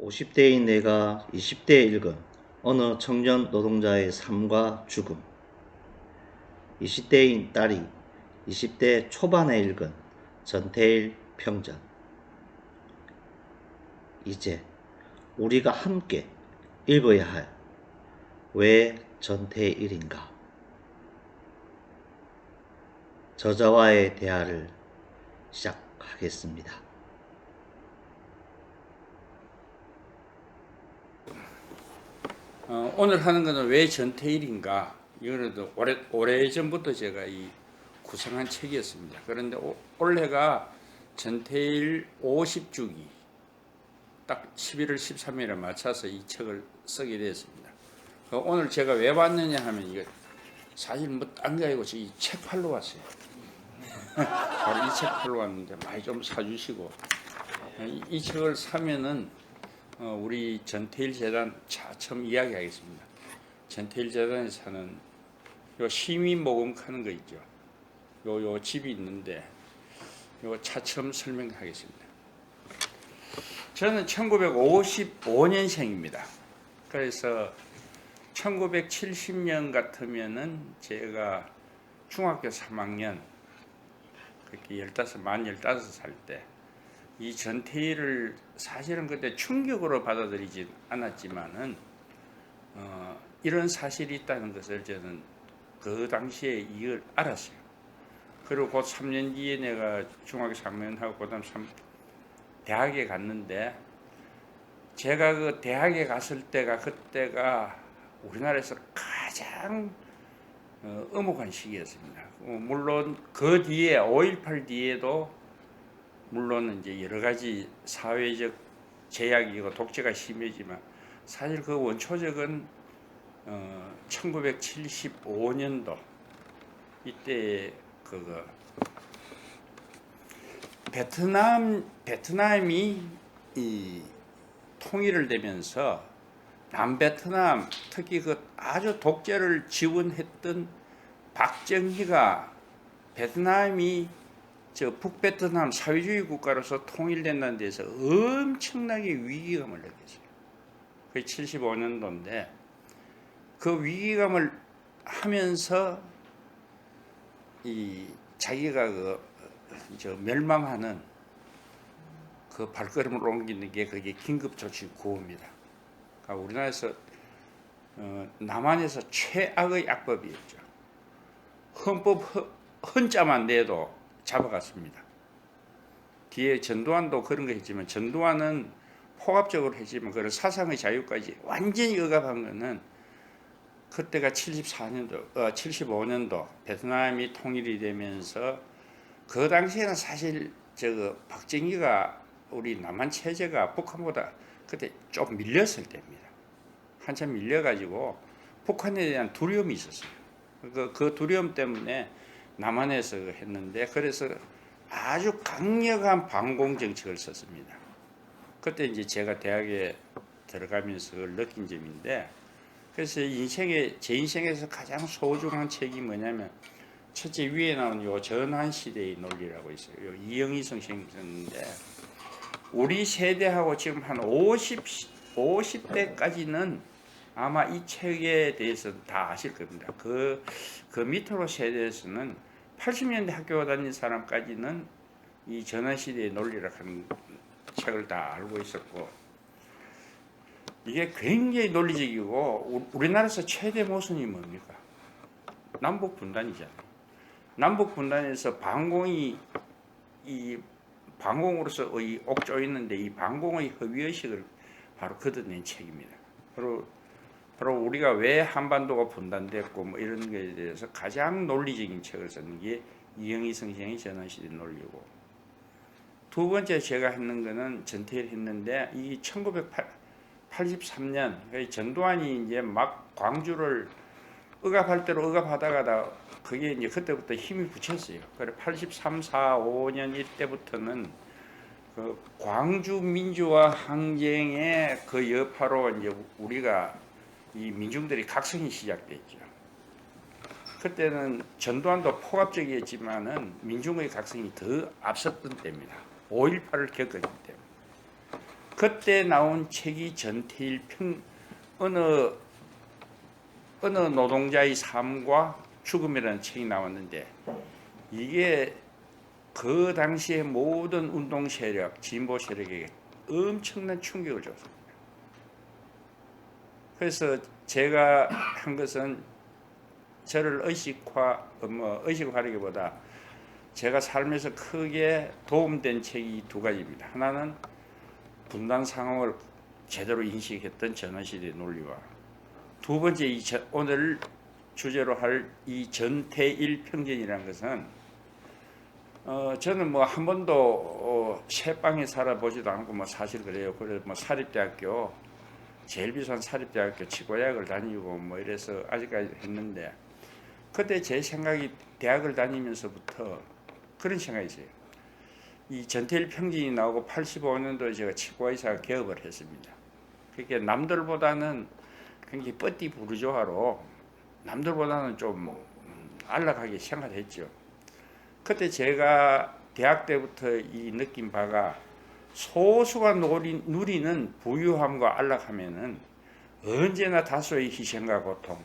50대인 내가 20대에 읽은 어느 청년 노동자의 삶과 죽음. 20대인 딸이 20대 초반에 읽은 전태일 평전. 이제 우리가 함께 읽어야 할 왜 전태일인가? 저자와의 대화를 시작하겠습니다. 오늘 하는 것은 왜 전태일인가? 이거는 오래 전부터 제가 이 구성한 책이었습니다. 그런데 올해가 전태일 50주기 딱 11월 13일에 맞춰서 이 책을 쓰게 되었습니다. 오늘 제가 왜 왔느냐 하면 이거 사실 뭐 딴 게 아니고 이 책 팔러 왔어요. 바로 이 책 팔러 왔는데 많이 좀 사주시고 이 책을 사면은 우리 전태일 재단 차츰 이야기하겠습니다. 전태일 재단에서 하는 요 시민 모금하는 거 있죠. 요 집이 있는데 요 차츰 설명하겠습니다. 저는 1955년생입니다. 그래서 1970년 같으면은 제가 중학교 3학년 그렇게 만 15살 때 이 전태일을 사실은 그때 충격으로 받아들이지 않았지만은 이런 사실이 있다는 것을 저는 그 당시에 이걸 알았어요. 그리고 곧 3년 뒤에 내가 중학교 3년하고 그다음 대학에 갔는데 제가 그 대학에 갔을 때가 그때가 우리나라에서 가장 엄혹한 시기였습니다. 물론 그 뒤에 5.18 뒤에도 물론 이제 여러 가지 사회적 제약이고 독재가 심해지만 사실 그 원초적은 1975년도 이때 그거 베트남이 이 통일을 되면서 남베트남 특히 그 아주 독재를 지원했던 박정희가 베트남이 북베트남 사회주의 국가로서 통일된다는 데서 엄청나게 위기감을 느꼈어요. 그게 75년도인데 그 위기감을 하면서 이 자기가 멸망하는 그 발걸음을 옮기는 게 그게 긴급조치 구호입니다. 그러니까 우리나라에서 남한에서 최악의 악법이었죠. 헌법 헌자만 내도 잡아갔습니다. 뒤에 전두환도 그런 거 했지만 전두환은 포괄적으로 했지만 그런 사상의 자유까지 완전히 억압한 거는 그때가 75년도 베트남이 통일이 되면서 그 당시에는 사실 박정희가 우리 남한 체제가 북한보다 그때 좀 밀렸을 때입니다. 한참 밀려가지고 북한에 대한 두려움이 있었어요. 그 두려움 때문에 남한에서 했는데 그래서 아주 강력한 반공 정책을 썼습니다. 그때 이제 제가 대학에 들어가면서 그걸 느낀 점인데 그래서 제 인생에서 가장 소중한 책이 뭐냐면 첫째 위에 나온 요 전환시대의 논리라고 있어요. 요 이영희 선생님이 썼는데 우리 세대하고 지금 한 50대까지는 아마 이 책에 대해서 다 아실 겁니다. 그 밑으로 세대에서는 80년대 학교 다닌 사람까지는 이 전환시대의 논리라고 하는 책을 다 알고 있었고 이게 굉장히 논리적이고 우리나라에서 최대 모순이 뭡니까? 남북 분단이잖아요. 남북 분단에서 반공으로서 옥조 있는데 이 반공의 허위의식을 바로 걷어낸 책입니다. 바로 우리가 왜 한반도가 분단됐고 뭐 이런 것에 대해서 가장 논리적인 책을 썼는 게 이영희 선생의 전환시대 논리고 두 번째 제가 했는 거는 전태일 했는데 이 1983년 전두환이 이제 막 광주를 억압할 대로 억압하다가 그게 이제 그때부터 힘이 붙였어요. 그래 83, 4, 5년 이때부터는 그 광주 민주화 항쟁의 그 여파로 이제 우리가 이 민중들이 각성이 시작됐죠. 그때는 전두환도 포괄적이었지만은 민중의 각성이 더 앞섰던 때입니다. 5.18을 겪었기 때문에. 그때 나온 책이 전태일 어느 노동자의 삶과 죽음이라는 책이 나왔는데, 이게 그 당시에 모든 운동 세력, 진보 세력에게 엄청난 충격을 줬습니다. 그래서 제가 한 것은 저를 의식화하기보다 제가 삶에서 크게 도움된 책이 두 가지입니다. 하나는 분단 상황을 제대로 인식했던 전원시대의 논리와, 두 번째 오늘 주제로 할 이 전태일 평전이라는 것은 저는 뭐 한 번도 새방에 살아보지도 않고 뭐 사실 그래요. 그래서 뭐 사립대학교, 제일 비싼 사립대학교 치과대학을 다니고 뭐 이래서 아직까지 했는데, 그때 제 생각이 대학을 다니면서부터 그런 생각이 있어요. 이 전태일 평전이 나오고 85년도에 제가 치과의사 개업을 했습니다. 그게 남들보다는 굉장히 뻗디 부르조아로 남들보다는 좀 안락하게 생활했죠. 그때 제가 대학 때부터 이 느낀 바가, 소수가 누리는 부유함과 안락함에는 언제나 다수의 희생과 고통,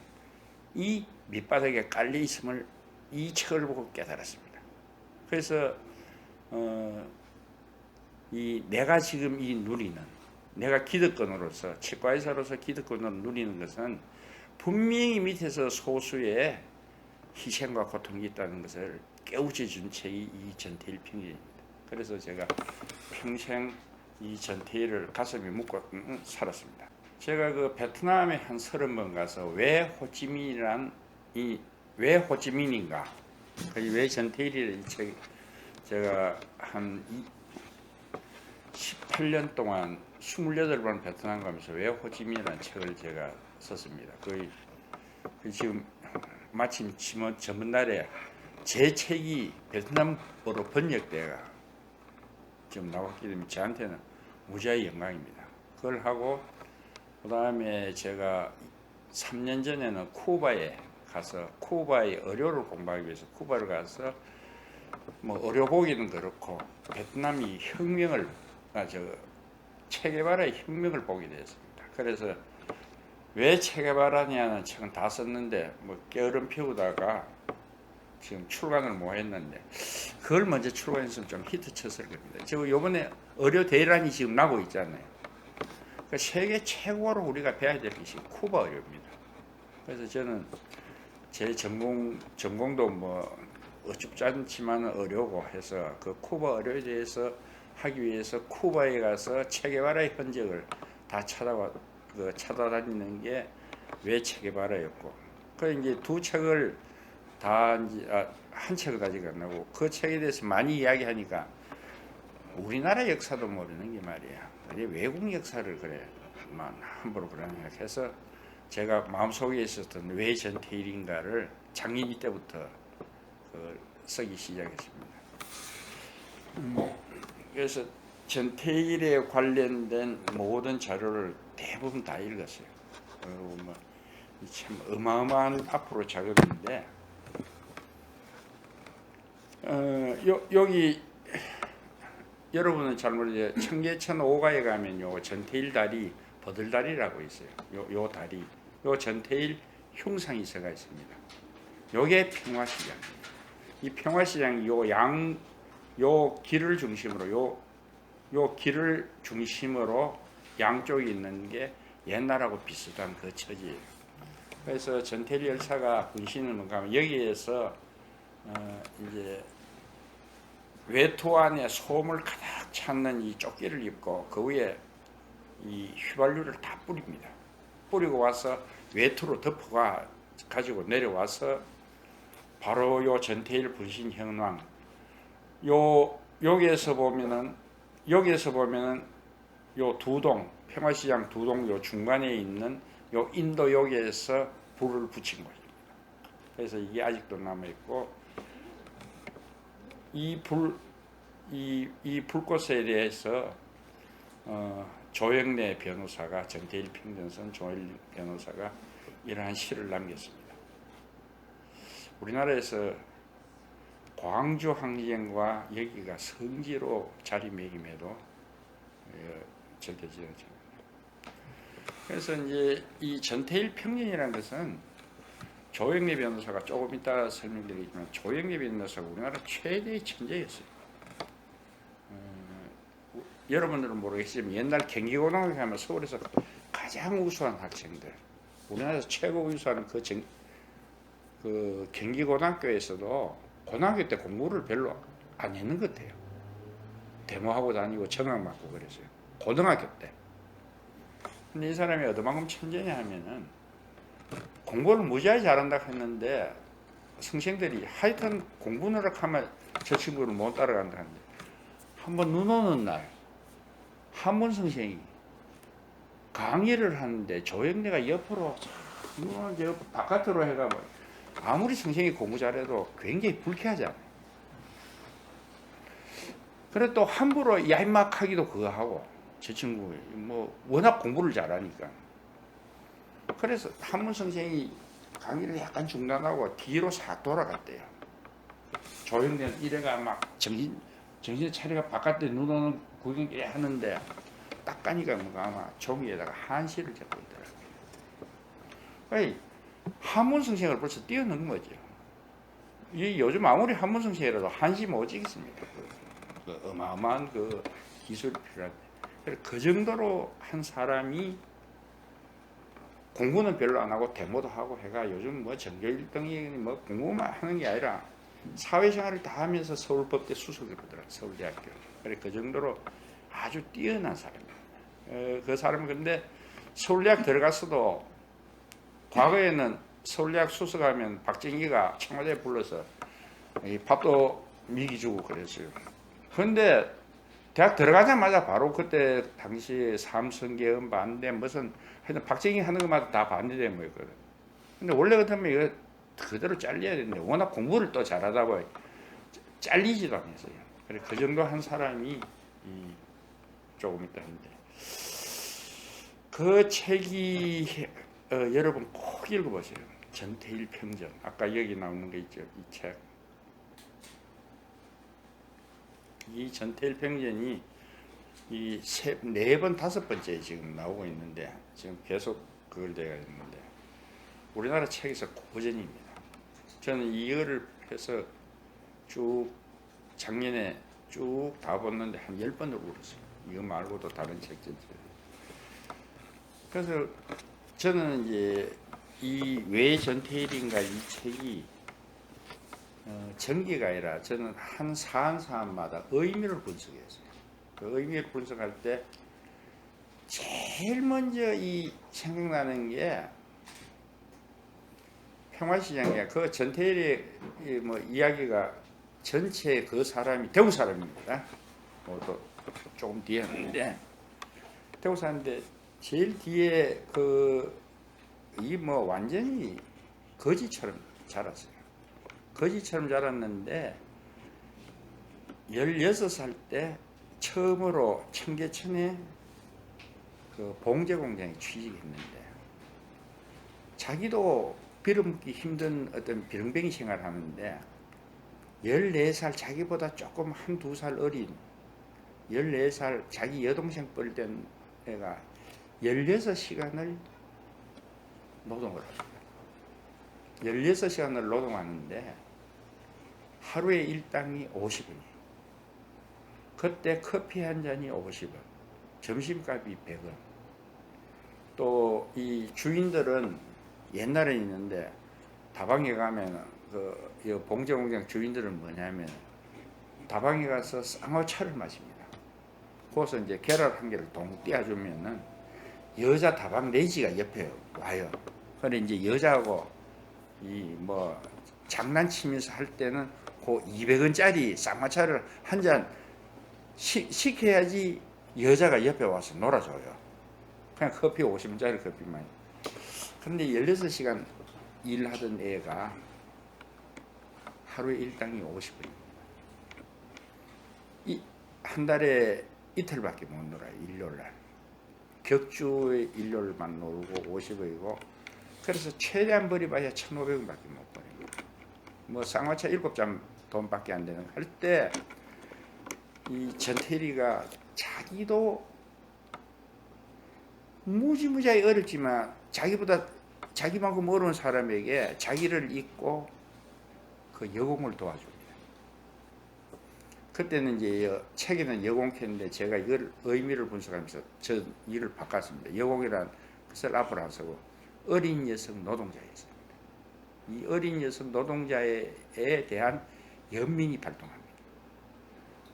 이 밑바닥에 깔려 있음을 이 책을 보고 깨달았습니다. 그래서 내가 지금 이 누리는, 내가 기득권으로서, 치과의사로서 기득권으로 누리는 것은 분명히 밑에서 소수의 희생과 고통이 있다는 것을 깨우쳐 준 책이 이 전태일 평전입니다. 그래서 제가 평생 이 전태일을 가슴에 묻고 살았습니다. 제가 그 베트남에 한 30번 가서 왜 호치민인가, 왜 전태일이라 이 책, 제가 한 18년 동안 28번 베트남 가면서 왜 호치민이라는 책을 제가 썼습니다. 지금 마침 전날에 제 책이 베트남어로 번역돼가 지금 나왔기 때문에 저한테는 무지하게 영광입니다. 그걸 하고, 그 다음에 제가 3년 전에는 쿠바에 가서 쿠바의 의료를 공부하기 위해서 쿠바를 가서 뭐 의료보기는 그렇고 베트남이 체게바라의 혁명을 보게 되었습니다. 그래서 왜 체게바라냐는 책은 다 썼는데 뭐 게으름 피우다가 지금 출간을 못 했는데, 그걸 먼저 출간했으면 좀 히트 쳤을 겁니다. 지금 요번에 의료 대란이 지금 나고 있잖아요. 그러니까 세계 최고로 우리가 배워야 될 것이 쿠바 의료입니다. 그래서 저는 제 전공도 뭐 어줍지 않지만 의료고 해서 그 쿠바 의료에 대해서 하기 위해서 쿠바에 가서 체게바라의 흔적을 다 찾아다니는 게 왜 체게바라였고, 그 이제 두 책을 한 책을 아직 안 나고, 그 책에 대해서 많이 이야기하니까 우리나라 역사도 모르는 게 말이야. 외국 역사를 그래 함부로 그러냐 해서 제가 마음속에 있었던 왜 전태일인가를 작년 이때부터 쓰기 시작했습니다. 그래서 전태일에 관련된 모든 자료를 대부분 다 읽었어요. 참 어마어마한 앞으로 작업인데, 여기 여러분은 잘 모르죠. 청계천 5가에 가면요, 전태일 다리, 버들다리라고 있어요. 요 다리, 요 전태일 흉상이 서가 있습니다. 요게 평화시장입니다. 이 평화시장 요 길을 중심으로 양쪽에 있는 게 옛날하고 비슷한 그 처지예요. 그래서 전태일 열사가 분신을 가면 여기에서 이제 외투 안에 소음을 가득 찾는 이 조끼를 입고 그 위에 이 휘발유를 다 뿌립니다. 뿌리고 와서 외투로 덮어가 가지고 내려와서 바로 요 전태일 분신 현황, 여기에서 보면은 요 두동, 평화시장 두동 요 중간에 있는 요 인도역에서 불을 붙인 것입니다. 그래서 이게 아직도 남아 있고, 이 불꽃에 대해서 조영래 변호사가, 전태일 평전선 조영래 변호사가 이러한 시를 남겼습니다. 우리나라에서 광주 항쟁과 여기가 성지로 자리매김해도 적혀져요. 그래서 이제 이 전태일 평전이라는 것은 조영래 변호사가 조금 이따 설명드리겠지만 조영래 변호사가 우리나라 최대의 천재였어요. 여러분들은 모르겠지만 옛날 경기고등학교 가면 서울에서 가장 우수한 학생들, 우리나라에서 최고 우수한 그 경기고등학교에서도 고등학교 때 공부를 별로 안 했는 것 같아요. 데모하고 다니고 정학 맞고 그랬어요. 고등학교 때. 근데 이 사람이 어디만큼 천재냐 하면은 공부를 무지하게 잘한다 했는데 선생들이 하여튼 공부 노력하면 저 친구를 못 따라간다 하는데 한번 눈 오는 날 한문 선생이 강의를 하는데 조영래가 옆으로 저 바깥으로 해가 뭐 아무리 선생이 공부 잘해도 굉장히 불쾌하잖아요. 그래 또 함부로 얄막하기도 그거 하고 저 친구 뭐 워낙 공부를 잘하니까 그래서 한문 선생이 강의를 약간 중단하고 뒤로 싹 돌아갔대요. 조영래는 이래가 막 정신 차리가 바깥에 눈 오는 구경 하는데 딱 가니까 뭔가 아마 종이에다가 한시를 적고 있더라고요. 한문 선생을 벌써 뛰어넘은 거죠. 이 요즘 아무리 한문 선생이라도 한시 못 찍겠습니까? 그 어마어마한 그 기술이 필요한데 그 정도로 한 사람이 공부는 별로 안 하고 데모도 하고 해가 요즘 뭐 전교 1등이 뭐 공부만 하는 게 아니라 사회생활을 다 하면서 서울법대 수석을 보더라 서울대학교. 그래 그 정도로 아주 뛰어난 사람입니다. 그 사람은 근데 서울대학 들어갔어도 과거에는 서울대학 수석하면 박정희가 청와대에 불러서 밥도 미기 주고 그랬어요. 그런데 대학 들어가자마자 바로 그때 당시 삼성계엄 반대 무슨 하여튼 박정희 하는 것마다 다 반대되 뭐였거든. 근데 원래 같으면 이거 그대로 잘려야 되는데 워낙 공부를 또 잘하다고 잘리지도 않았어요. 그래 그 정도 한 사람이 조금 있다 했는데 그 책이 여러분 꼭 읽어보세요. 전태일 평전. 아까 여기 나오는 거 있죠. 이 책. 이 전태일 평전이 이 네 번 다섯 번째 지금 나오고 있는데 지금 계속 그걸 되어 있는데 우리나라 책에서 고전입니다. 저는 이거를 해서 쭉 작년에 쭉 다 봤는데 한 10번을 울었어요. 이거 말고도 다른 책들. 그래서 저는 이제 이 왜 전태일인가 이 책이 전기가 아니라 저는 한 사안마다 의미를 분석했어요. 그 의미를 분석할 때 제일 먼저 이 생각나는 게 평화시장이야. 그 전태일의 뭐 이야기가 전체 그 사람이 대구 사람입니다. 또 조금 뒤에 있는데 대구 사람인데 제일 뒤에 이 뭐 완전히 거지처럼 자랐어요. 거지처럼 자랐는데 16살 때 처음으로 청계천에 그 봉제 공장에 취직했는데 자기도 빌어먹기 힘든 어떤 비렁뱅이 생활을 하는데 14살 자기보다 조금 한두 살 어린 14살 자기 여동생 뻘된 애가 16시간을 노동을 합니다. 16시간을 노동하는데 하루에 일당이 50원이에요. 그때 커피 한 잔이 50원, 점심값이 100원. 또 이 주인들은 옛날에 있는데 다방에 가면 그 봉제공장 주인들은 뭐냐면 다방에 가서 쌍화차를 마십니다. 거기서 이제 계란 한 개를 동 띄워주면은 여자 다방 내지가 옆에 와요. 그런데 이제 여자하고 이 뭐 장난치면서 할 때는 그 200원짜리 쌍화차를 한 잔 시켜야지 여자가 옆에 와서 놀아줘요. 그냥 커피 50원짜리 커피만. 근데 16시간 일하던 애가 하루에 일당이 50원입니다. 한 달에 이틀밖에 못 놀아요. 일요일날. 격주의 일요일만 놀고 50원이고 그래서 최대한 벌이봐야 1,500원밖에 못 버립니다. 뭐 쌍화차 7잔 돈밖에 안 되는 할 때 이 전태일이가 자기도 무지무지하게 어렵지만 자기만큼 어려운 사람에게 자기를 잊고 그 여공을 도와줍니다. 그때는 이제 책에는 여공했는데 제가 이걸 의미를 분석하면서 저 일을 바꿨습니다. 여공이란 것을 앞으로 안 쓰고 어린 여성 노동자였습니다. 이 어린 여성 노동자에 대한 연민이 발동합니다.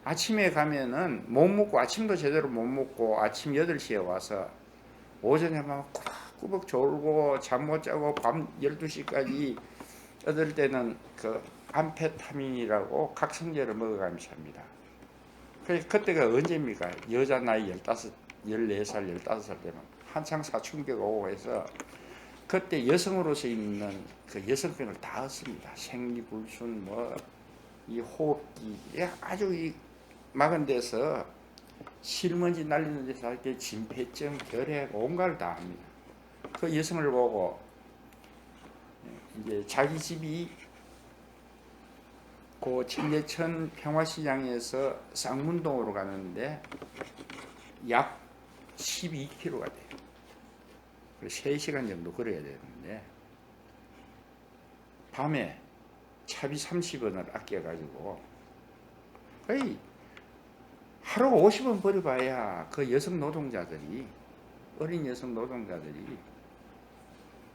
아침에 가면은 못 먹고 아침도 제대로 못 먹고 아침 8시에 와서 오전에 막 꾸벅꾸벅 졸고 잠 못 자고 밤 12시까지 어떨 때는 그 암페타민이라고 각성제를 먹어가면서 합니다. 그때가 언제입니까? 여자 나이 15, 14살, 15살 되면 한창 사춘기가 오고 해서 그때 여성으로서 있는 그 여성병을 다 얻습니다. 생리불순, 이 호흡기, 아주 이 막은 데서 실먼지 날리는 데서 할 때 진폐증, 결핵, 온갖을 다 합니다. 그 여성을 보고 이제 자기 집이 그 청계천 평화시장에서 쌍문동으로 가는데 약 12km가 돼요. 3시간 정도 걸어야 되는데 밤에 차비 30원을 아껴가지고 거의 하루 50원 벌어봐야 그 여성 노동자들이 어린 여성 노동자들이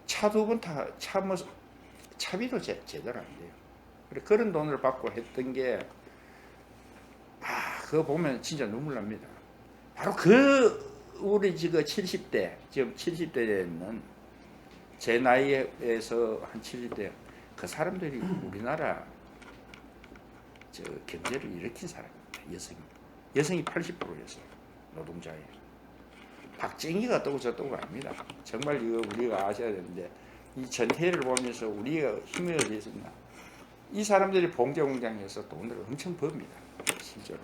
차 2번 차비도 제대로 안 돼요. 그런 돈을 받고 했던 게 그거 보면 진짜 눈물 납니다. 바로 우리 지금 70대 지금 70대 되는 제 나이에서 한 70대 그 사람들이 우리나라 경제를 일으킨 사람입니다. 여성이 80%였어요. 노동자에. 박정희가 어떠고 저떠고 아닙니다. 정말 이거 우리가 아셔야 되는데 이 전태일을 보면서 우리가 힘이 어디 있었나. 이 사람들이 봉제 공장에서 돈을 엄청 법니다. 실제로.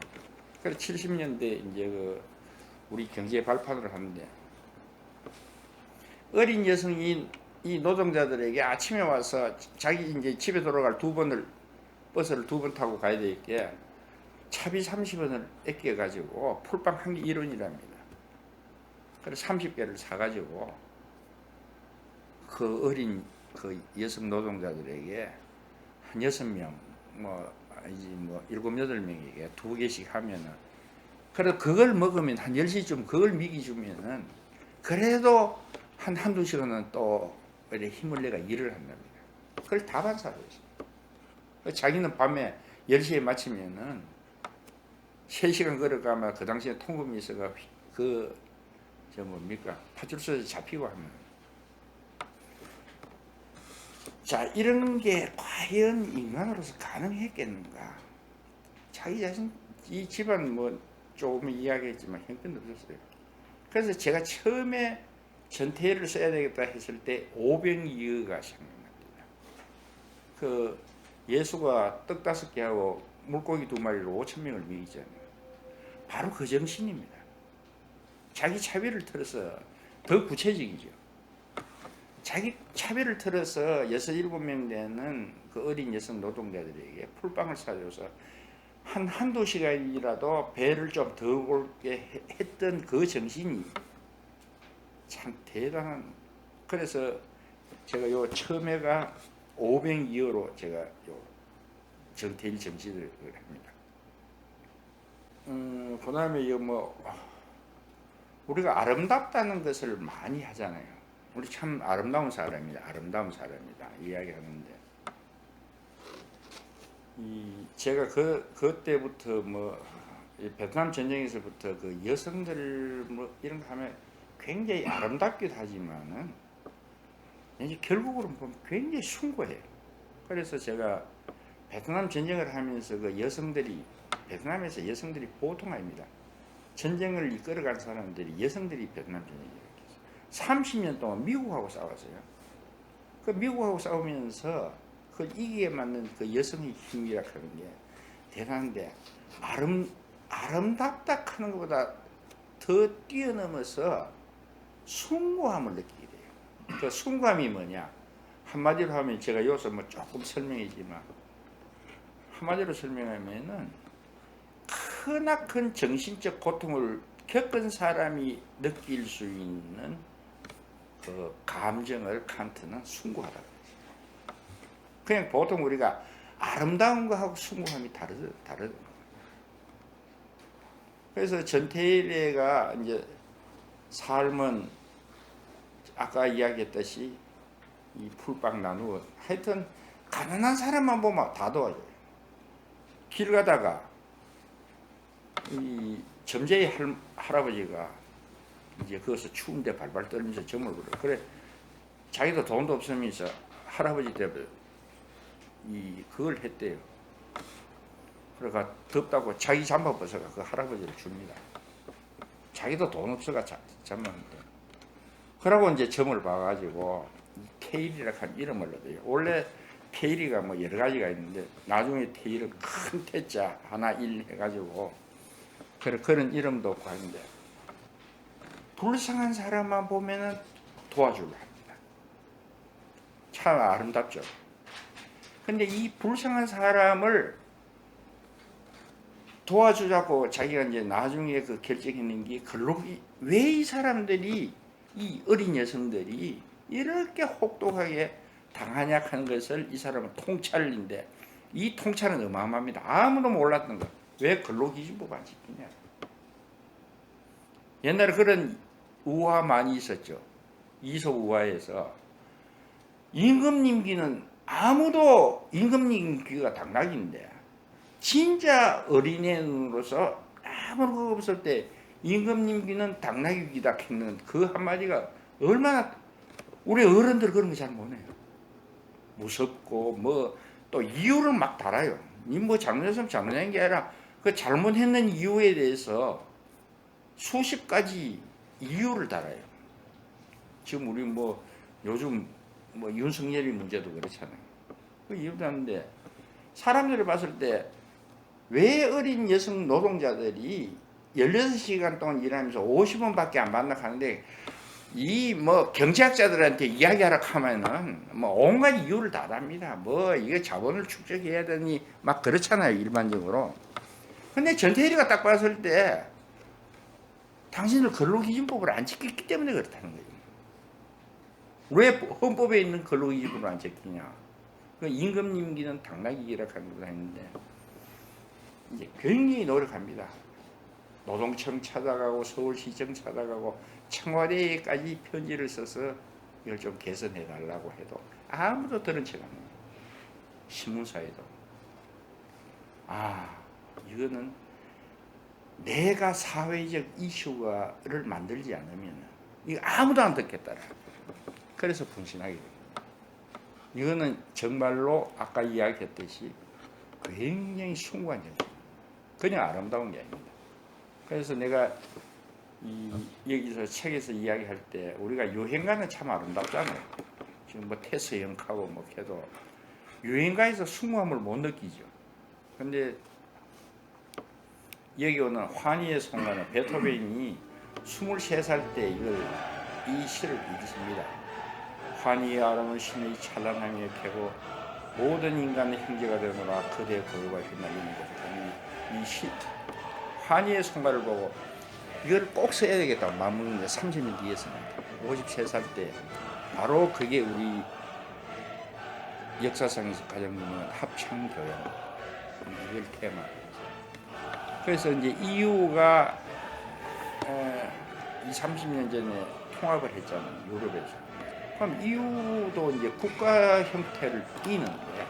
그래서 70년대 이제 우리 경제 발판을 하는데 어린 여성이 이 노동자들에게 아침에 와서 자기 이제 집에 돌아갈 버스를 2번 타고 가야 되게 차비 30원을 아껴가지고 풀빵 한 개 1원이랍니다. 그래서 30개를 사가지고 그 어린 그 여성 노동자들에게 한 6명, 7, 8명에게 2개씩 하면은, 그래, 그걸 먹으면 한 10시쯤 그걸 미기 주면은, 그래도 한두 시간은 또 힘을 내가 일을 한답니다. 그걸 다반사로 했어요. 자기는 밤에 10시에 마치면은 3시간 걸어가면 그 당시에 통금이 있어가 파출소에서 잡히고 하면. 자, 이런 게 과연 인간으로서 가능했겠는가? 자기 자신, 이 집안 조금 이야기했지만 형편도 없었어요. 그래서 제가 처음에 전태일을 써야 되겠다 했을 때 오병이어가 생각납니다. 그 예수가 떡 5개 하고 물고기 2마리로 5,000명을 먹이잖아요. 바로 그 정신입니다. 자기 차별을 틀어서 더 구체적이죠. 자기 차별을 틀어서 6, 7명 되는 그 어린 여성 노동자들에게 풀빵을 사줘서 한두 시간이라도 배를 좀 더 골게 했던 그 정신이 참 대단한. 그래서 제가 요 처음에가 502호로 제가 요 전태일 정신을 합니다. 그 다음에 우리가 아름답다는 것을 많이 하잖아요. 우리 참 아름다운 사람이다. 이야기하는데 제가 그때부터 베트남 전쟁에서부터 그 여성들 이런 거 하면 굉장히 아름답기도 하지만은 이제 결국으로 보면 굉장히 숭고해요. 그래서 제가 베트남 전쟁을 하면서 베트남에서 여성들이 보통 아닙니다. 전쟁을 이끌어간 사람들이 여성들이 베트남 전쟁이에요. 30년 동안 미국하고 싸웠어요. 그 미국하고 싸우면서 그 이기에 맞는 그 여성의 힘이라 하는 게 대단한데 아름답다 하는 것보다 더 뛰어넘어서 숭고함을 느끼게 돼요. 그 숭고함이 뭐냐? 한마디로 하면 제가 여기서 조금 설명이지만 한마디로 설명하면은 크나큰 정신적 고통을 겪은 사람이 느낄 수 있는 그 감정을 칸트는 숭고하다 그랬어요. 그냥 보통 우리가 아름다운 거하고 숭고함이 다르다. 그래서 전태일애가 이제 삶은 아까 이야기했듯이 이 풀빵 나누어 하여튼 가난한 사람만 보면 다 도와줘요. 길 가다가 이 점쟁이 할아버지가 이제 거기서 추운데 발발 떨면서 점을 걸어. 그래 자기도 돈도 없으면서 할아버지 때문에 그걸 했대요. 그러니까 덥다고 자기 잠바 벗어가 그 할아버지를 줍니다. 자기도 돈 없어가 잠바인데. 그러고 이제 점을 봐가지고 테일이라고 한 이름을 얻어요. 원래 테일이가 뭐 여러 가지가 있는데 나중에 테일은 큰 태자 하나 일 해가지고 그런 이름도 없고 하는데 불쌍한 사람만 보면은 도와주려 합니다. 참 아름답죠. 근데 이 불쌍한 사람을 도와주자고 자기가 이제 나중에 그 결정했는 게 왜 이 사람들이 이 어린 여성들이 이렇게 혹독하게 당하냐 하는 것을 이 사람은 통찰인데 이 통찰은 어마어마합니다. 아무도 몰랐던 거. 왜 근로기준법 안 지키냐. 옛날에 그런 우화 많이 있었죠. 이솝우화에서 임금님기는 아무도 임금님기가 당락인데 진짜 어린애로서 아무런 거 없을 때 임금님기는 당나귀기다 했는 그 한마디가 얼마나 우리 어른들 그런 거 잘 못해요. 무섭고 뭐 또 이유를 막 달아요. 니 뭐 잘못했으면 잘못한 게 아니라 그 잘못했는 이유에 대해서 수십 가지 이유를 달아요. 지금 우리 뭐 요즘 뭐 윤석열이 문제도 그렇잖아요. 그 이유도 하는데 사람들이 봤을 때 왜 어린 여성 노동자들이 16시간 동안 일하면서 50원밖에 안 받나 하는데 이 뭐 경제학자들한테 이야기하라 하면은 뭐 온갖 이유를 다 답니다. 뭐 이게 자본을 축적해야 되니 막 그렇잖아요, 일반적으로. 근데 전태일이가 딱 봤을 때 당신들 근로기준법을 안 지켰기 때문에 그렇다는 거예요. 왜 헌법에 있는 근로기준법을 안 지키냐? 그 임금님기는 당나귀기라 하는 걸 했는데 이제 굉장히 노력합니다. 노동청 찾아가고 서울시청 찾아가고 청와대에까지 편지를 써서 이걸 좀 개선해 달라고 해도 아무도 들은 척 안 해요. 신문사에도 이거는 내가 사회적 이슈를 만들지 않으면 이거 아무도 안 듣겠더라. 그래서 분신하게 됩니다. 이거는 정말로 아까 이야기했듯이 굉장히 숭고한 정신. 그냥 아름다운 게 아닙니다. 그래서 내가 여기서 책에서 이야기할 때 우리가 여행가는 참 아름답잖아요. 지금 뭐 태서영하고 뭐 해도 여행가에서 숭고함을 못 느끼죠. 근데 여기 오는 환희의 송가는 베토벤이 23살 때 이 시를 읽습니다. 환희의 아름은 신의 찬란함에 펴고 모든 인간의 형제가 되노라 그대의 고요가 휘날리는 것을 이 환희의 송가를 보고 이걸 꼭 써야 되겠다고 마음먹는데 30년 뒤에 씁니다. 53살 때 바로 그게 우리 역사상에서 가장 유명한 합창교향 이걸 테마. 그래서 이제 EU가 30년 전에 통합을 했잖아요. 유럽에서. 그럼 EU도 이제 국가 형태를 띠는데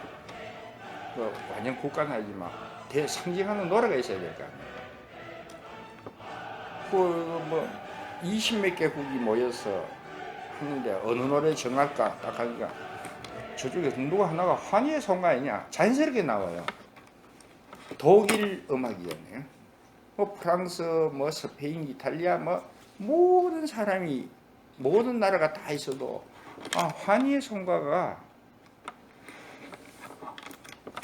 완전 국가는 아니지만 상징하는 노래가 있어야 될 거 아니에요. 뭐 20몇 개국이 모여서 하는데 어느 노래 정할까 딱 하니까 저쪽에 누가 하나가 환희의 송가이냐 자연스럽게 나와요. 독일 음악이잖아요. 뭐 프랑스, 뭐 스페인, 이탈리아, 뭐 모든 사람이 모든 나라가 다 있어도 환희의 송가가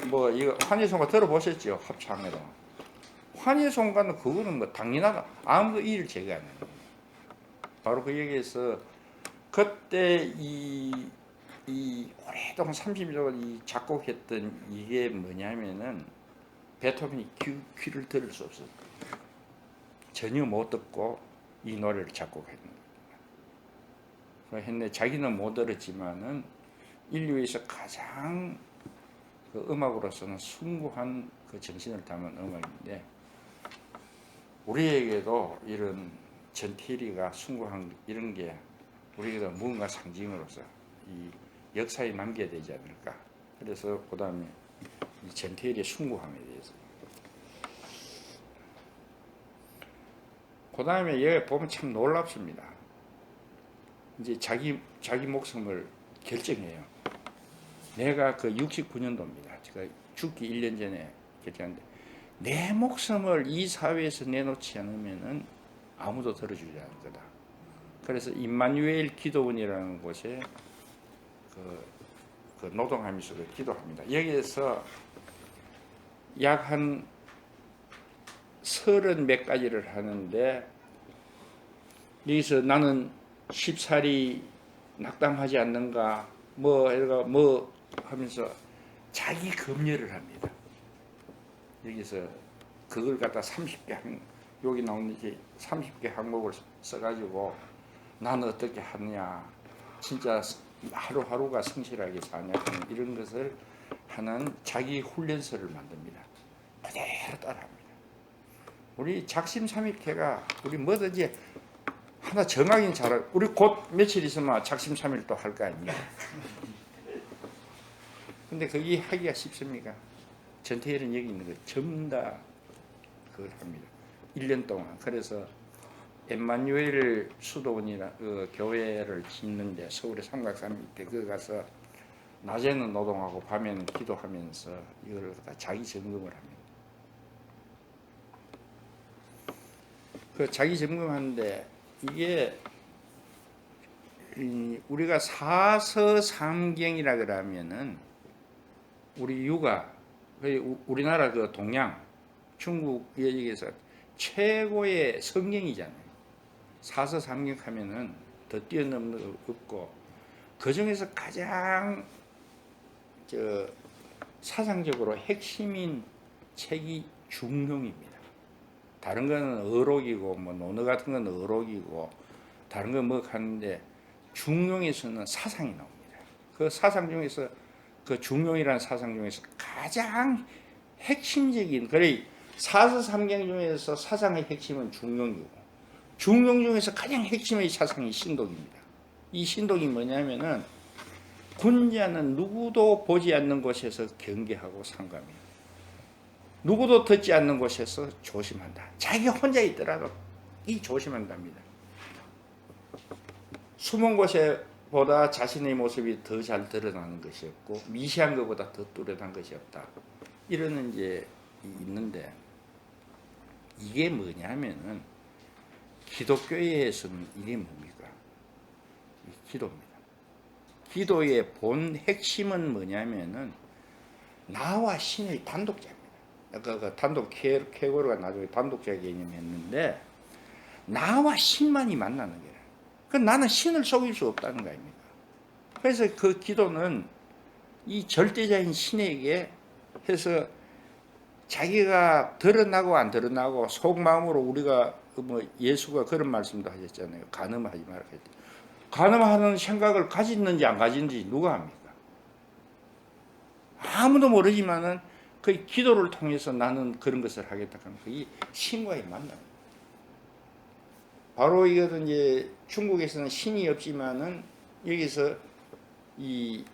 뭐 이거 환희의 송가 들어보셨죠? 합창으로. 환희의 송가는 그거는 뭐 당연하다. 아무도 이의를 제기 안 해요. 바로 그 얘기에서 그때 이 오랫동안 30년 동안 작곡했던 이게 뭐냐면은 베토벤이 귀를 들을 수 없었어요. 전혀 못 듣고 이 노래를 작곡했는 겁니다. 했는데 자기는 못 들었지만은 인류에서 가장 그 음악으로서는 숭고한 그 정신을 담은 음악인데 우리에게도 이런 전태일이가 숭고한 이런 게 우리에게도 무언가 상징으로서 이 역사에 남겨야 되지 않을까. 그래서 그다음에 이 전태일의 숭고함에 대해서. 그다음에 얘 보면 참 놀랍습니다. 이제 자기 목숨을 결정해요. 내가 그 69년도입니다. 제가 죽기 1년 전에 결정했는데 내 목숨을 이 사회에서 내놓지 않으면은 아무도 들어주지 않을 거다. 그래서 임마누엘 기도원이라는 곳에 그 노동하면서 기도합니다. 여기에서 약 한 30몇 가지를 하는데 여기서 나는 쉽사리 낙담하지 않는가 뭐 하면서 자기 검열을 합니다. 여기서 그걸 갖다 30개 여기 나오는 게 30개 항목을 써가지고 나는 어떻게 하느냐 진짜 하루하루가 성실하게 사냐 이런 것을 하는 자기 훈련서를 만듭니다. 그대로 따라합니다. 우리 작심삼일캐가 우리 뭐든지 하나 정하긴 잘하고 우리 곧 며칠 있으면 작심삼일 또 할 거 아니냐. 근데 그게 하기가 쉽습니까? 전태일은 여기 있는 거 전부 다 그걸 합니다. 1년 동안. 그래서 엠마누엘 수도원이나 그 교회를 짓는데 서울의 삼각산 밑에 그 가서 낮에는 노동하고 밤에는 기도하면서 이걸 다 자기 점검을 합니다. 그 자기 점검하는데 이게 우리가 사서삼경이라 그러면은 우리 육아 우리나라 그 동양 중국 여기에서 최고의 성경이잖아요. 사서삼경 하면은 더 뛰어넘는 거 없고 그 중에서 가장 사상적으로 핵심인 책이 중용입니다. 다른 거는 어록이고 뭐 논어 같은 건 어록이고 다른 건 뭐 하는데 중용에서는 사상이 나옵니다. 그 사상 중에서 그 중용이라는 사상 중에서 가장 핵심적인 그래 사서삼경 중에서 사상의 핵심은 중용이고 중용 중에서 가장 핵심의 사상이 신독입니다. 이 신독이 뭐냐면은 군자는 누구도 보지 않는 곳에서 경계하고 상감해요. 누구도 듣지 않는 곳에서 조심한다. 자기 혼자 있더라도 이 조심한답니다. 숨은 곳에 보다 자신의 모습이 더 잘 드러나는 것이 없고 미시한 것보다 더 뚜렷한 것이 없다. 이런 이제 있는데 이게 뭐냐면은 기독교에서는 이게 뭡니까? 기도입니다. 기도의 본 핵심은 뭐냐면은 나와 신의 단독자입니다. 아까 그 단독 케고르가 나중에 단독자 개념했는데 나와 신만이 만나는 거예요. 그 나는 신을 속일 수 없다는 거 아닙니까? 그래서 그 기도는 이 절대자인 신에게 해서 자기가 드러나고 안 드러나고 속마음으로 우리가 뭐 예수가 그런 말씀도 하셨잖아요. 간음하지 말라 했죠. 간음하는 생각을 가졌는지 안 가졌는지 누가 합니까? 아무도 모르지만은 그 기도를 통해서 나는 그런 것을 하겠다 하는 이 신과의 만남. 바로 이것은 이제 중국에서는 신이 없지만은 여기서 이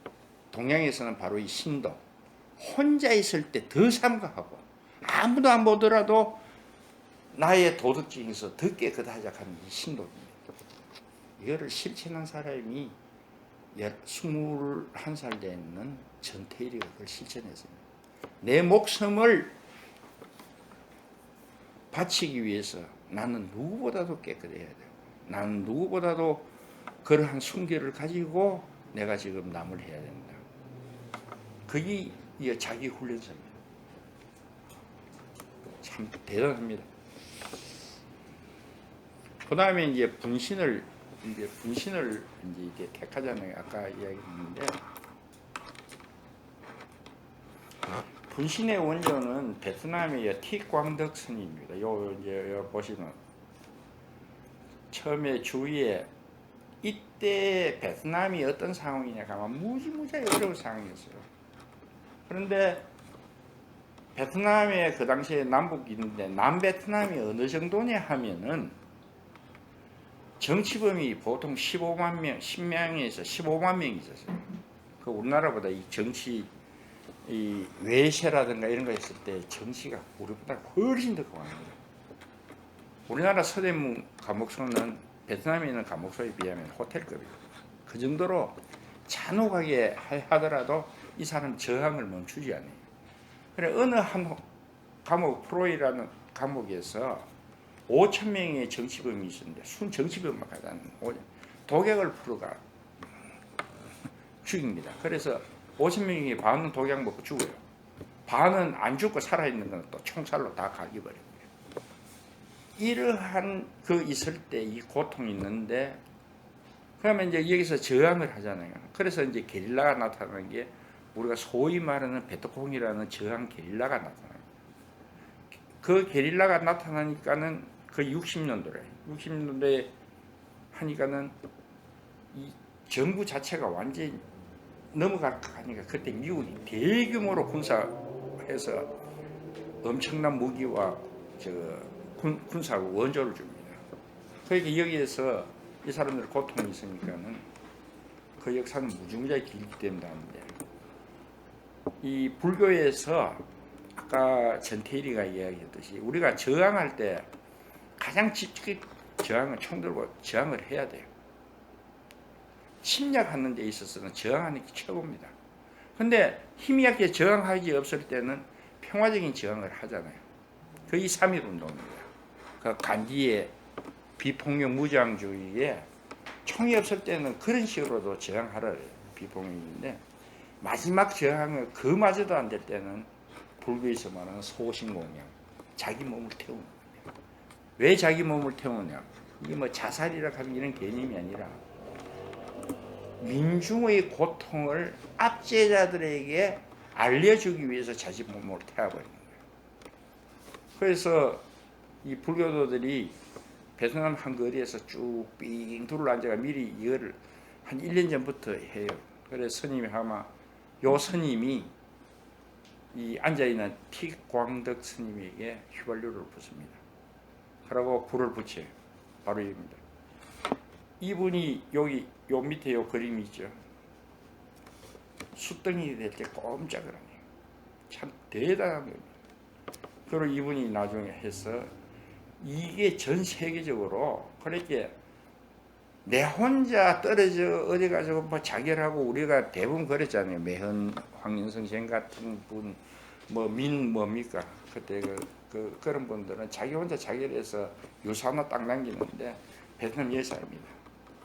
동양에서는 바로 이 신도 혼자 있을 때 더 삼가하고 아무도 안 보더라도 나의 도덕증에서 더 깨끗하자 하는 이 신도입니다. 이거를 실천한 사람이 21살 되는 전태일이가 그걸 실천했습니다. 내 목숨을 바치기 위해서 나는 누구보다도 깨끗해야 되고 나는 누구보다도 그러한 순결을 가지고 내가 지금 남을 해야 된다. 그게 자기 훈련소입니다. 참 대단합니다. 그 다음에 이제 분신을 이제 이게 택하잖아요. 아까 이야기했는데 분신의 원조는 베트남의 티광덕 스님입니다. 요 이제 보시면 처음에 주위에 이때 베트남이 어떤 상황이냐 하면 무지무지하게 어려운 상황이었어요. 그런데 베트남에 그 당시에 남북이 있는데 남베트남이 어느 정도냐 하면은 정치범이 보통 15만 명, 10명에서 15만 명이 있었어요. 그 우리나라보다 이 정치 이 외세라든가 이런 거 했을 때 정치가 우리보다 훨씬 더 강합니다. 우리나라 서대문 감옥소는 베트남에 있는 감옥소에 비하면 호텔급이에요. 그 정도로 잔혹하게 하더라도 이 사람 저항을 멈추지 않아요. 그래 어느 한 감옥 프로이라는 감옥에서 5천 명의 정치범이 있었는데 순 정치범만 가다는 독약을 풀어가 죽입니다. 그래서 5천 명이 반은 독약 먹고 죽어요. 반은 안 죽고 살아있는 건 또 총살로 다 갈겨버립니다. 이러한 그 있을 때 이 고통이 있는데 그러면 이제 여기서 저항을 하잖아요. 그래서 이제 게릴라가 나타나는 게 우리가 소위 말하는 베트콩이라는 저항 게릴라가 나타나요. 그 게릴라가 나타나니까는 그 60년도에 하니까는 이 정부 자체가 완전히 넘어가니까 그때 미국이 대규모로 군사해서 엄청난 무기와 군사 원조를 줍니다. 그러니까 여기에서 이 사람들 고통이 있으니까는 그 역사는 무지무지하게 길기 때문에 이 불교에서 아까 전태일이가 이야기했듯이 우리가 저항할 때 가장 지극히 저항은 총 들고 저항을 해야 돼요. 침략하는 데 있어서는 저항하는 게 최고입니다. 근데 힘이 약해 저항하기 없을 때는 평화적인 저항을 하잖아요. 그게 3.1 운동입니다. 그 간디의 비폭력 무장주의에 총이 없을 때는 그런 식으로도 저항하라 비폭력인데 마지막 저항을 그마저도 안 될 때는 불교에서 말하는 소신공양 자기 몸을 태우는 겁니다. 왜 자기 몸을 태우느냐? 이게 뭐 자살이라 하면 이런 개념이 아니라 민중의 고통을 압제자들에게 알려주기 위해서 자기 몸을 태워버리는 거예요. 그래서 이 불교도들이 베트남 한 거리에서 쭉삥 둘러앉아가 미리 이거를 한 1년 전부터 해요. 그래서 스님이 아마 요 스님이 이 앉아있는 틱광덕 스님에게 휘발유를 붓습니다. 그러고 불을 붙여요. 바로 이겁니다. 이분이 여기 요 밑에 요 그림이 있죠. 숯등이 될 때 꼼짝을 안 해요. 참 대단한 겁니다. 그리고 이분이 나중에 해서 이게 전 세계적으로 그렇게 내 혼자 떨어져 어디 가지고 뭐 자결하고 우리가 대부분 그랬잖아요. 매헌 황인성 생 같은 분, 뭐 뭡니까 그때 그런 분들은 자기 혼자 자결해서 유산을 딱 남기는데 베트남 여사입니다.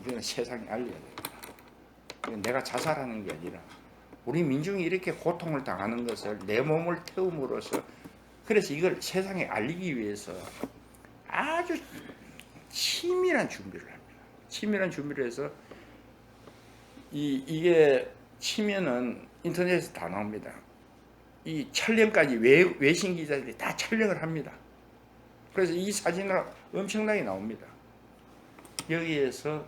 이거는 세상에 알려야 됩니다. 이건 내가 자살하는 게 아니라 우리 민중이 이렇게 고통을 당하는 것을 내 몸을 태움으로써 그래서 이걸 세상에 알리기 위해서 아주 치밀한 준비를 합니다. 치밀한 준비를 해서 이게 치면은 인터넷에서 다 나옵니다. 이 촬영까지 외신 기자들이 다 촬영을 합니다. 그래서 이 사진을 엄청나게 나옵니다. 여기에서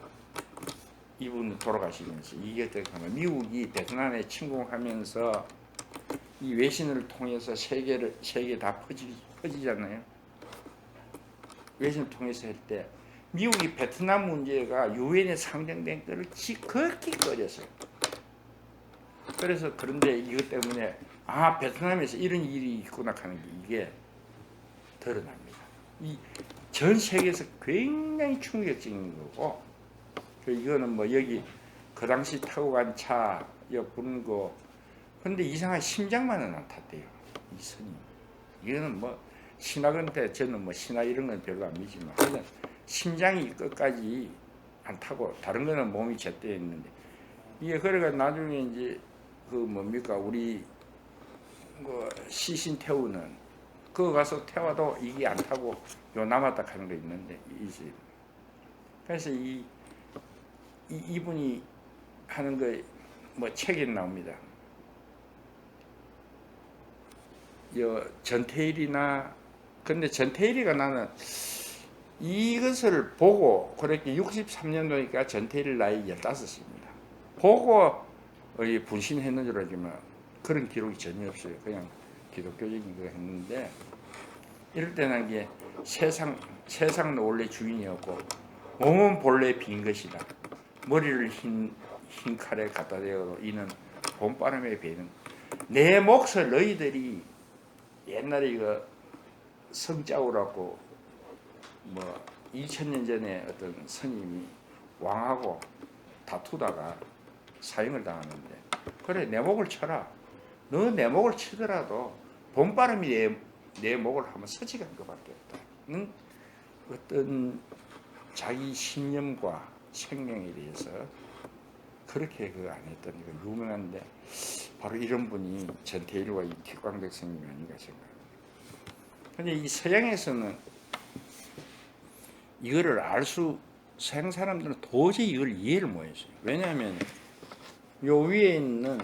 이분 돌아가시면서 이게 어떻게 하면 미국이 베트남에 침공하면서 이 외신을 통해서 세계 다 퍼지잖아요. 외신을 통해서 할 때 미국이 베트남 문제가 유엔에 상정된 것을 지극히 꺼렸어요. 그래서 그런데 이것 때문에 베트남에서 이런 일이 있구나 하는 게 이게 드러납니다. 이 전 세계에서 굉장히 충격적인 거고 이거는 뭐 여기 그 당시 타고 간 차 옆 부는 거 근데 이상한 심장만은 안 탔대요. 이 스님. 이거는 뭐 신학인데 저는 뭐 신학 이런 건 별로 안 믿지만 하여튼 심장이 끝까지 안 타고 다른 거는 몸이 제때 있는데 이게 그래가 나중에 이제 그 뭡니까 우리 뭐 시신 태우는 그거 가서 태워도 이게 안 타고 요 남았다 하는 거 있는데 그래서 이분이 하는 거 뭐 책에 나옵니다. 전태일이나 근데 전태일이가 나는 이것을 보고 그렇게 63년도니까 전태일 나이 15입니다. 보고 분신했는 줄 알지만 그런 기록이 전혀 없어요. 그냥 기독교적인 거 했는데 이럴 때는 이게 세상은 원래 주인이었고 몸은 본래 빈 것이다. 머리를 흰 칼에 갖다 대어도 이는 봄바람에 베는 내 몫을 너희들이 옛날에 이거 성자우라고 뭐 2000년 전에 어떤 스님이 왕하고 다투다가 사형을 당하는데 그래 내 목을 쳐라. 너 내 목을 치더라도 봄바람이 내 목을 한번 서지간 것밖에 없다는 어떤 자기 신념과 생명에 대해서 그렇게 그 안 했던 이거 유명한데 바로 이런 분이 전태일과 이 뒷광백 스님이 아닌가 생각합니다. 근데 이 서양에서는 이거를 서양 사람들은 도저히 이걸 이해를 못했어요. 왜냐하면 요 위에 있는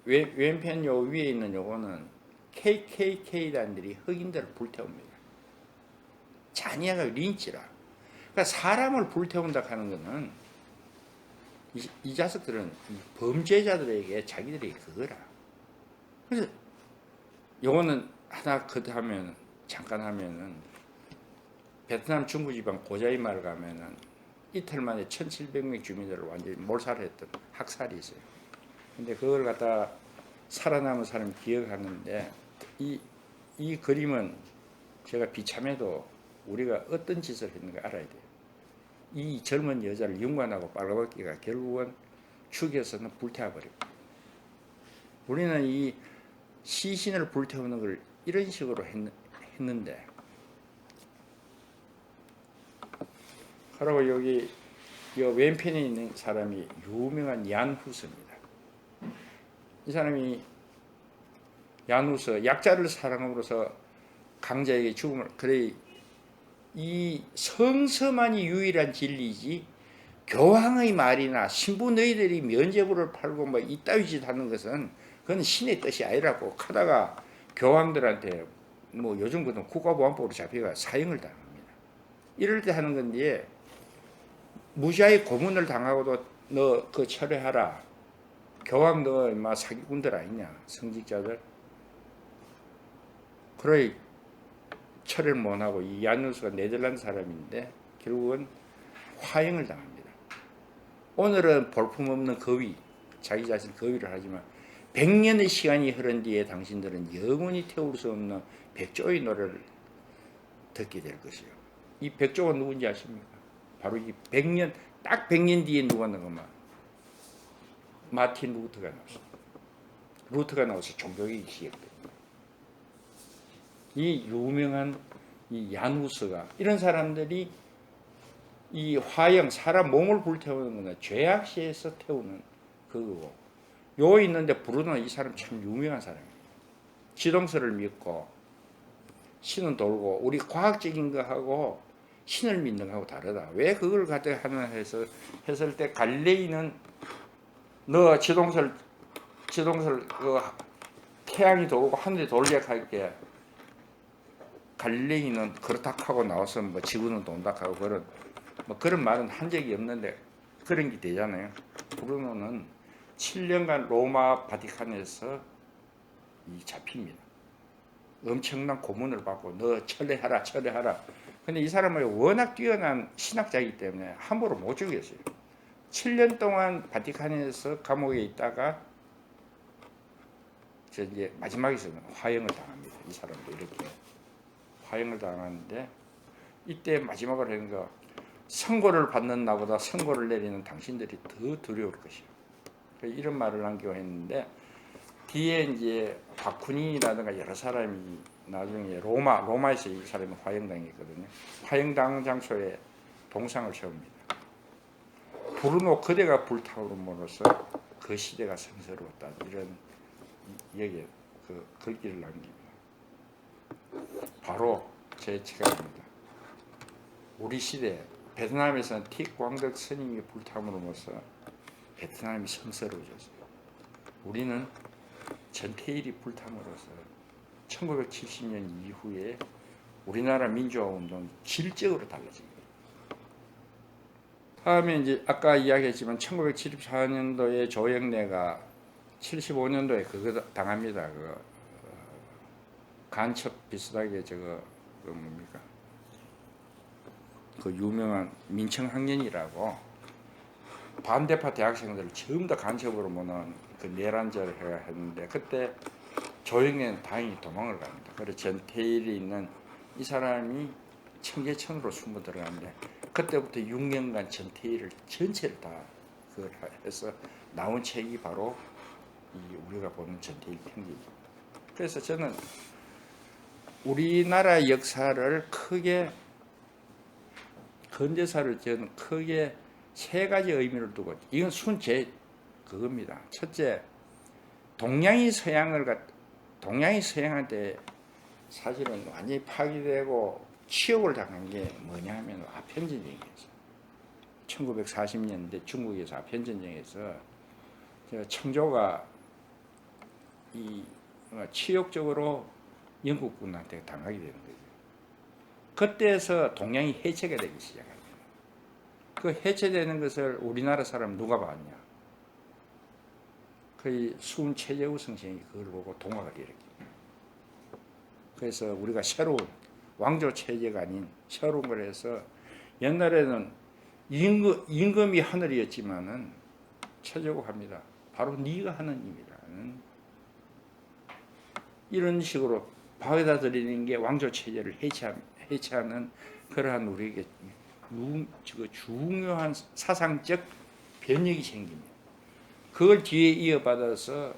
왼편 요 위에 있는 요거는 KKK단들이 흑인들을 불태웁니다. 자니아가 린치라. 그러니까 사람을 불태운다 하는 거는 이 자식들은 이 범죄자들에게 자기들이 그거라. 그래서 요거는 하나 하면 잠깐 하면은 베트남 중부지방 고자이마을 가면은 이틀 만에 1,700명 주민들을 완전히 몰살했던 학살이 있어요. 근데 그걸 갖다 살아남은 사람이 기억하는데 이 그림은 제가 비참해도 우리가 어떤 짓을 했는가 알아야 돼요. 이 젊은 여자를 윤관하고 빨가벗기가 결국은 죽여서는 불태워버립니다. 우리는 이 시신을 불태우는 걸 이런 식으로 했는데 그리고 여기 왼편에 있는 사람이 유명한 얀후스입니다. 이 사람이 얀후스 약자를 사랑함으로써 강자에게 죽음을 그래 이 성서만이 유일한 진리지 교황의 말이나 신부 너희들이 면죄부를 팔고 뭐 이따위 짓 하는 것은 그건 신의 뜻이 아니라고 하다가 교황들한테 뭐 요즘 같은 국가보안법으로 잡혀가 사형을 당합니다. 이럴 때 하는 건데 무시하에 고문을 당하고도 너 그 철회하라. 교황 너 인마 사기꾼들 아니냐 성직자들. 그래 철회를 못하고 이 얀누스가 네덜란드 사람인데 결국은 화형을 당합니다. 오늘은 볼품없는 거위 자기 자신 거위를 하지만 100년의 시간이 흐른 뒤에 당신들은 영원히 태울 수 없는 백조의 노래를 듣게 될 것이요. 이 백조가 누군지 아십니까? 바로 이 100년 딱 100년 뒤에 누가 나오면 마틴 루터가 나왔습니다. 루터가 나와서 종교개혁이 시작됩니다. 이 유명한 이 얀후스가 이런 사람들이 이 화형 사람 몸을 불태우는 거는 죄악시에서 태우는 그거고 요 있는데 브루노 이 사람 참 유명한 사람이에요. 지동설을 믿고 신은 돌고 우리 과학적인 거하고 신을 믿는 거하고 다르다. 왜 그걸 갖다 하나 해서 했을 때 갈릴레이는 너 지동설 그 태양이 돌고 하늘이 돌게 할게 갈릴레이는 그렇다 하고 나와서 뭐 지구는 돈다 하고 그런 말은 한 적이 없는데 그런 게 되잖아요. 브루노는 7년간 로마 바티칸에서 잡힙니다. 엄청난 고문을 받고 너 철회하라. 근데 이 사람은 워낙 뛰어난 신학자이기 때문에 함부로 못 죽였어요. 7년 동안 바티칸에서 감옥에 있다가 이제 마지막에서는 화형을 당합니다. 이 사람도 이렇게 화형을 당하는데 이때 마지막으로 하는 거 선고를 받는 나보다 선고를 내리는 당신들이 더 두려울 것이요. 이런 말을 남기고 했는데 뒤에 이제 바쿠니라든가 여러 사람이 나중에 로마에서 이 사람이 화형당했거든요. 화형당 장소에 동상을 세웁니다. 브루노 그대가 불타오름으로써 그 시대가 성스러웠다. 이런 여기에 그 글귀를 남깁니다. 바로 제 체감입니다. 우리 시대 베트남에서는 틱광덕 스님이 불타오름으로써 베트남이 성스러워졌어요. 우리는 전태일이 불타오름으로써 1970년 이후에 우리나라 민주화 운동이 질적으로 달라집니다. 다음에 이제 아까 이야기했지만 1974년도에 조영래가 75년도에 그거 당합니다. 그 간첩 비슷하게 저거 그 뭡니까? 그 유명한 민청학년이라고 반대파 대학생들을 전부 다 간첩으로 모는 그 내란죄를 해야 했는데 그때 조영래는 다행히 도망을 갑니다. 그래서 전태일이 있는 이 사람이 청계천으로 숨어 들어갔는데 그때부터 6년간 전태일을 전체를 다 그걸 해서 나온 책이 바로 이 우리가 보는 전태일 편지입니다. 그래서 저는 우리나라 역사를 크게 근대사를 저는 크게 세 가지 의미를 두고 이건 순제 그겁니다. 첫째, 동양이 서양한테 사실은 완전히 파괴되고 치욕을 당한 게 뭐냐 하면 아편전쟁이었어요. 1940년대 중국에서 아편전쟁에서 청조가 이 치욕적으로 영국군한테 당하게 되는 거죠. 그때에서 동양이 해체가 되기 시작합니다. 그 해체되는 것을 우리나라 사람 누가 봤냐? 거의 수은 최재우 선생이 그걸 보고 동화를 일으킵니다. 그래서 우리가 새로운 왕조 체제가 아닌 새로운 걸 해서 옛날에는 임금이 하늘이었지만은 최저고 합니다. 바로 네가 하느님이라는 이런 식으로 받아들이는 게 왕조 체제를 해체하는 그러한 우리에게 중요한 사상적 변혁이 생깁니다. 그걸 뒤에 이어받아서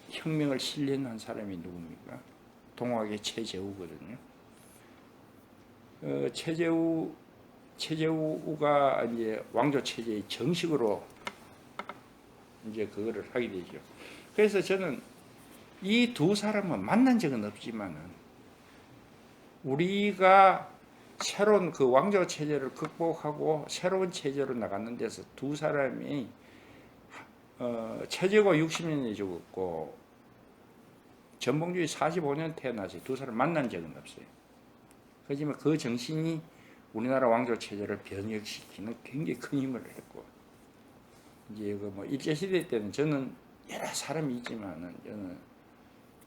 혁명을 실현한 사람이 누굽니까? 동학의 최재우거든요. 최재우가 이제 왕조 체제의 정식으로 이제 그거를 하게 되죠. 그래서 저는 이 두 사람은 만난 적은 없지만은 우리가 새로운 그 왕조 체제를 극복하고 새로운 체제로 나가는 데서 두 사람이 최재가 60년에 죽었고 전봉주의 45년 태어나서 두 사람 만난 적은 없어요. 하지만 그 정신이 우리나라 왕조 체제를 변혁시키는 굉장히 큰 힘을 했고 이제 그 뭐 일제 시대 때는 저는 여러 사람이 있지만은 저는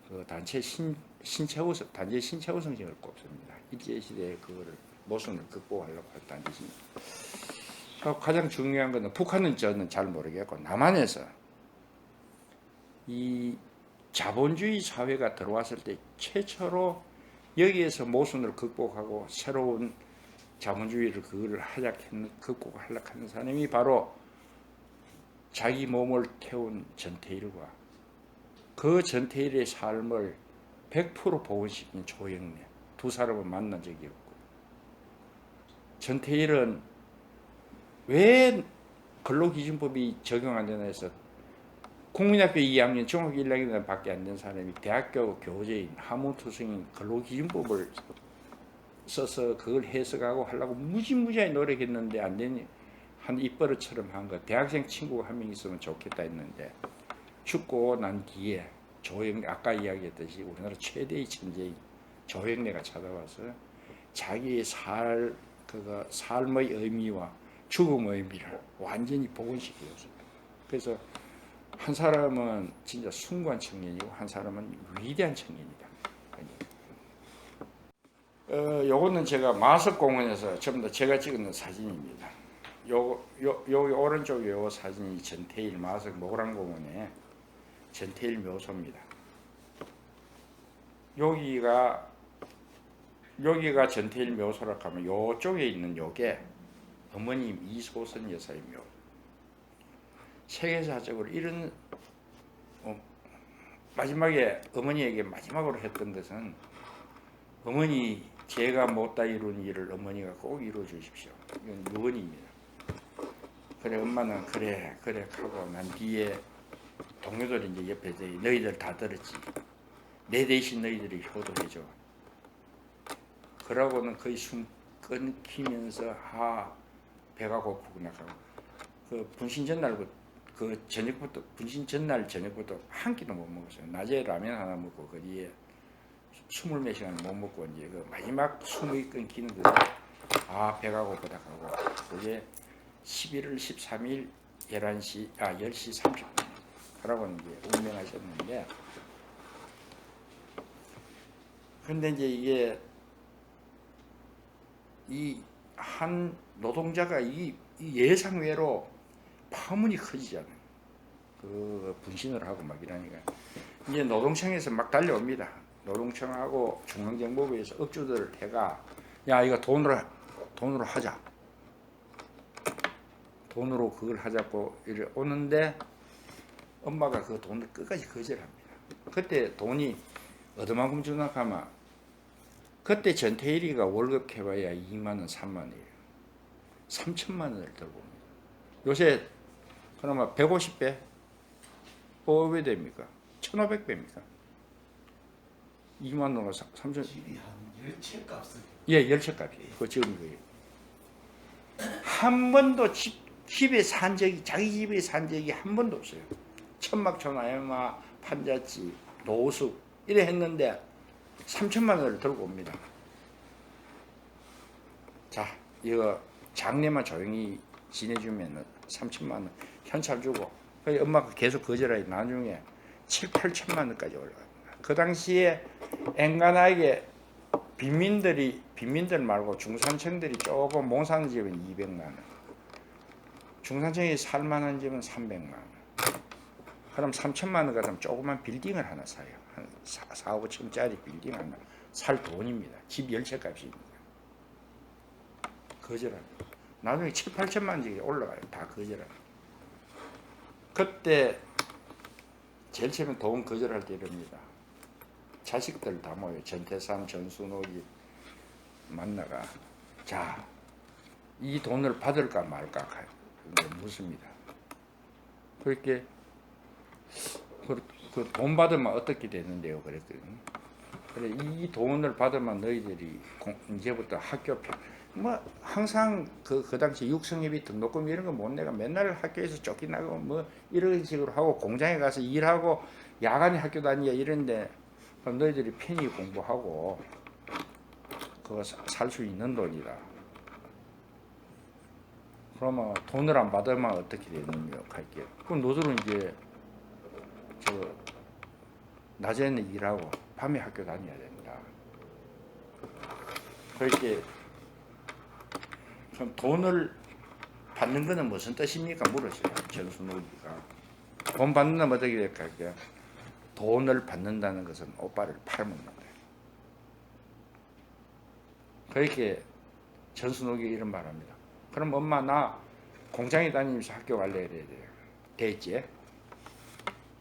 그 단체 신채호 선생을 꼽습니다. 일제 시대에 그거를 모순을 극복하려고 할 단체 신. 가장 중요한 것은 북한은 저는 잘 모르겠고 남한에서 이 자본주의 사회가 들어왔을 때 최초로 여기에서 모순을 극복하고 새로운 자본주의를 그거를 극복하려고 하는 사람이 바로 자기 몸을 태운 전태일과 그 전태일의 삶을 100% 복원시킨 조영래 두 사람은 만난 적이 없고 전태일은 왜 근로기준법이 적용 안 되나 해서 국민학교 2학년, 중학교 1학년 밖에 안 된 사람이 대학교 교재인 하무투성인 근로기준법을 써서 그걸 해석하고 하려고 무지무지하게 노력했는데 안 되니 한 입버릇처럼 한 거. 대학생 친구가 한 명 있으면 좋겠다 했는데 죽고 난 뒤에 조영래 아까 이야기했듯이 우리나라 최대의 천재인 조영래가 찾아와서 자기의 삶의 의미와 죽음의 의미를 완전히 복원시켰어요. 그래서 한 사람은 진짜 숭고한 청년이고 한 사람은 위대한 청년이다. 요거는 제가 마석공원에서 전부 다 제가 찍은 사진입니다. 여기 오른쪽에 요 사진이 전태일 마석 모란공원의 전태일 묘소입니다. 여기가 전태일 묘소라고 하면 요쪽에 있는 요게 어머님 이소선 여사의 묘. 세계사적으로 이런 마지막에 어머니에게 마지막으로 했던 것은 어머니 제가 못다 이룬 일을 어머니가 꼭 이루어 주십시오. 이건 유언입니다. 그래 엄마는 그래 하고 난 뒤에 동료들이 이제 옆에 너희들 다 들었지. 내 대신 너희들이 효도해줘. 그러고는 거의 숨 끊기면서 배가 고프구나 하고 그 분신 전날부터 분신 전날 저녁부터 한 끼도 못 먹었어요. 낮에 라면 하나 먹고 그 뒤에 20몇 시간 못 먹고 이제 그 마지막 숨이 끊기는 거예요. 배가 고프다 하고 그게 11월 13일 10시 30분 하라고 이제 운명하셨는데, 근데 이제 이게 이 한 노동자가 이 예상외로 파문이 커지잖아요. 그 분신을 하고 막 이러니까 이제 노동청에서 막 달려옵니다. 노동청하고 중앙정보부에서 억주들을 해가, 야 이거 돈으로 하자. 돈으로 그걸 하자고 이래 오는데 엄마가 그 돈을 끝까지 거절합니다. 그때 돈이 어디만큼 주나 하면 그때 전태일이가 월급 해봐야 2만 원, 3만 원이에요. 3천만 원을 들고 옵니다. 요새 그나마 150배? 왜 됩니까? 1,500배입니까? 2만 원가 3천. 집이 한 열채 값을. 예, 열차값이에요. 그 지금 거예요. 한 번도 집에 산 적이, 자기 집에 산 적이 한 번도 없어요. 천막촌 판잣집, 노숙 이래 했는데 3천만 원을 들고 옵니다. 자, 이거 장례만 조용히 지내주면 3천만 원 현찰 주고, 엄마가 계속 거절하니 나중에 7, 8천만 원까지 올라갑니다. 그 당시에 엔간하게 빈민들 말고 중산층들이 조금 못 사는 집은 200만 원, 중산층이 살만한 집은 300만 원. 그럼 3천만 원 같으면 조그만 빌딩을 하나 사요. 한 4, 5층짜리 빌딩 하나 살 돈입니다. 집 10채 값입니다. 거절합니다. 나중에 7, 8천만 원짜리 올라가요. 다 거절합니다. 그때 제일 처음에 돈 거절할 때 이럽니다. 자식들 다 모여 전태산, 전순옥이 만나가, 자, 이 돈을 받을까 말까 묻습니다. 그렇게 그 돈 받으면 어떻게 되는데요? 그랬더니, 그래 이 돈을 받으면 너희들이 이제부터 학교 뭐 항상 그 당시 육성회비 등록금 이런 거 못 내가 맨날 학교에서 쫓겨나고 뭐 이런 식으로 하고 공장에 가서 일하고 야간에 학교 다니야 이런데, 그럼 너희들이 편히 공부하고 그거 살 수 있는 돈이다. 그러면 돈을 안 받으면 어떻게 되느냐 할게요. 그럼 너들은 이제 낮에는 일하고 밤에 학교 다녀야 된다. 그렇게 그럼 돈을 받는 거는 무슨 뜻입니까? 물었어요. 전순옥이가. 돈 받는 건 어떻게 될까요? 돈을 받는다는 것은 오빠를 팔아먹는 거예요. 그렇게 전순옥이 이런 말합니다. 그럼 엄마 나 공장에 다니면서 학교 갈래 이래야 돼요. 됐지?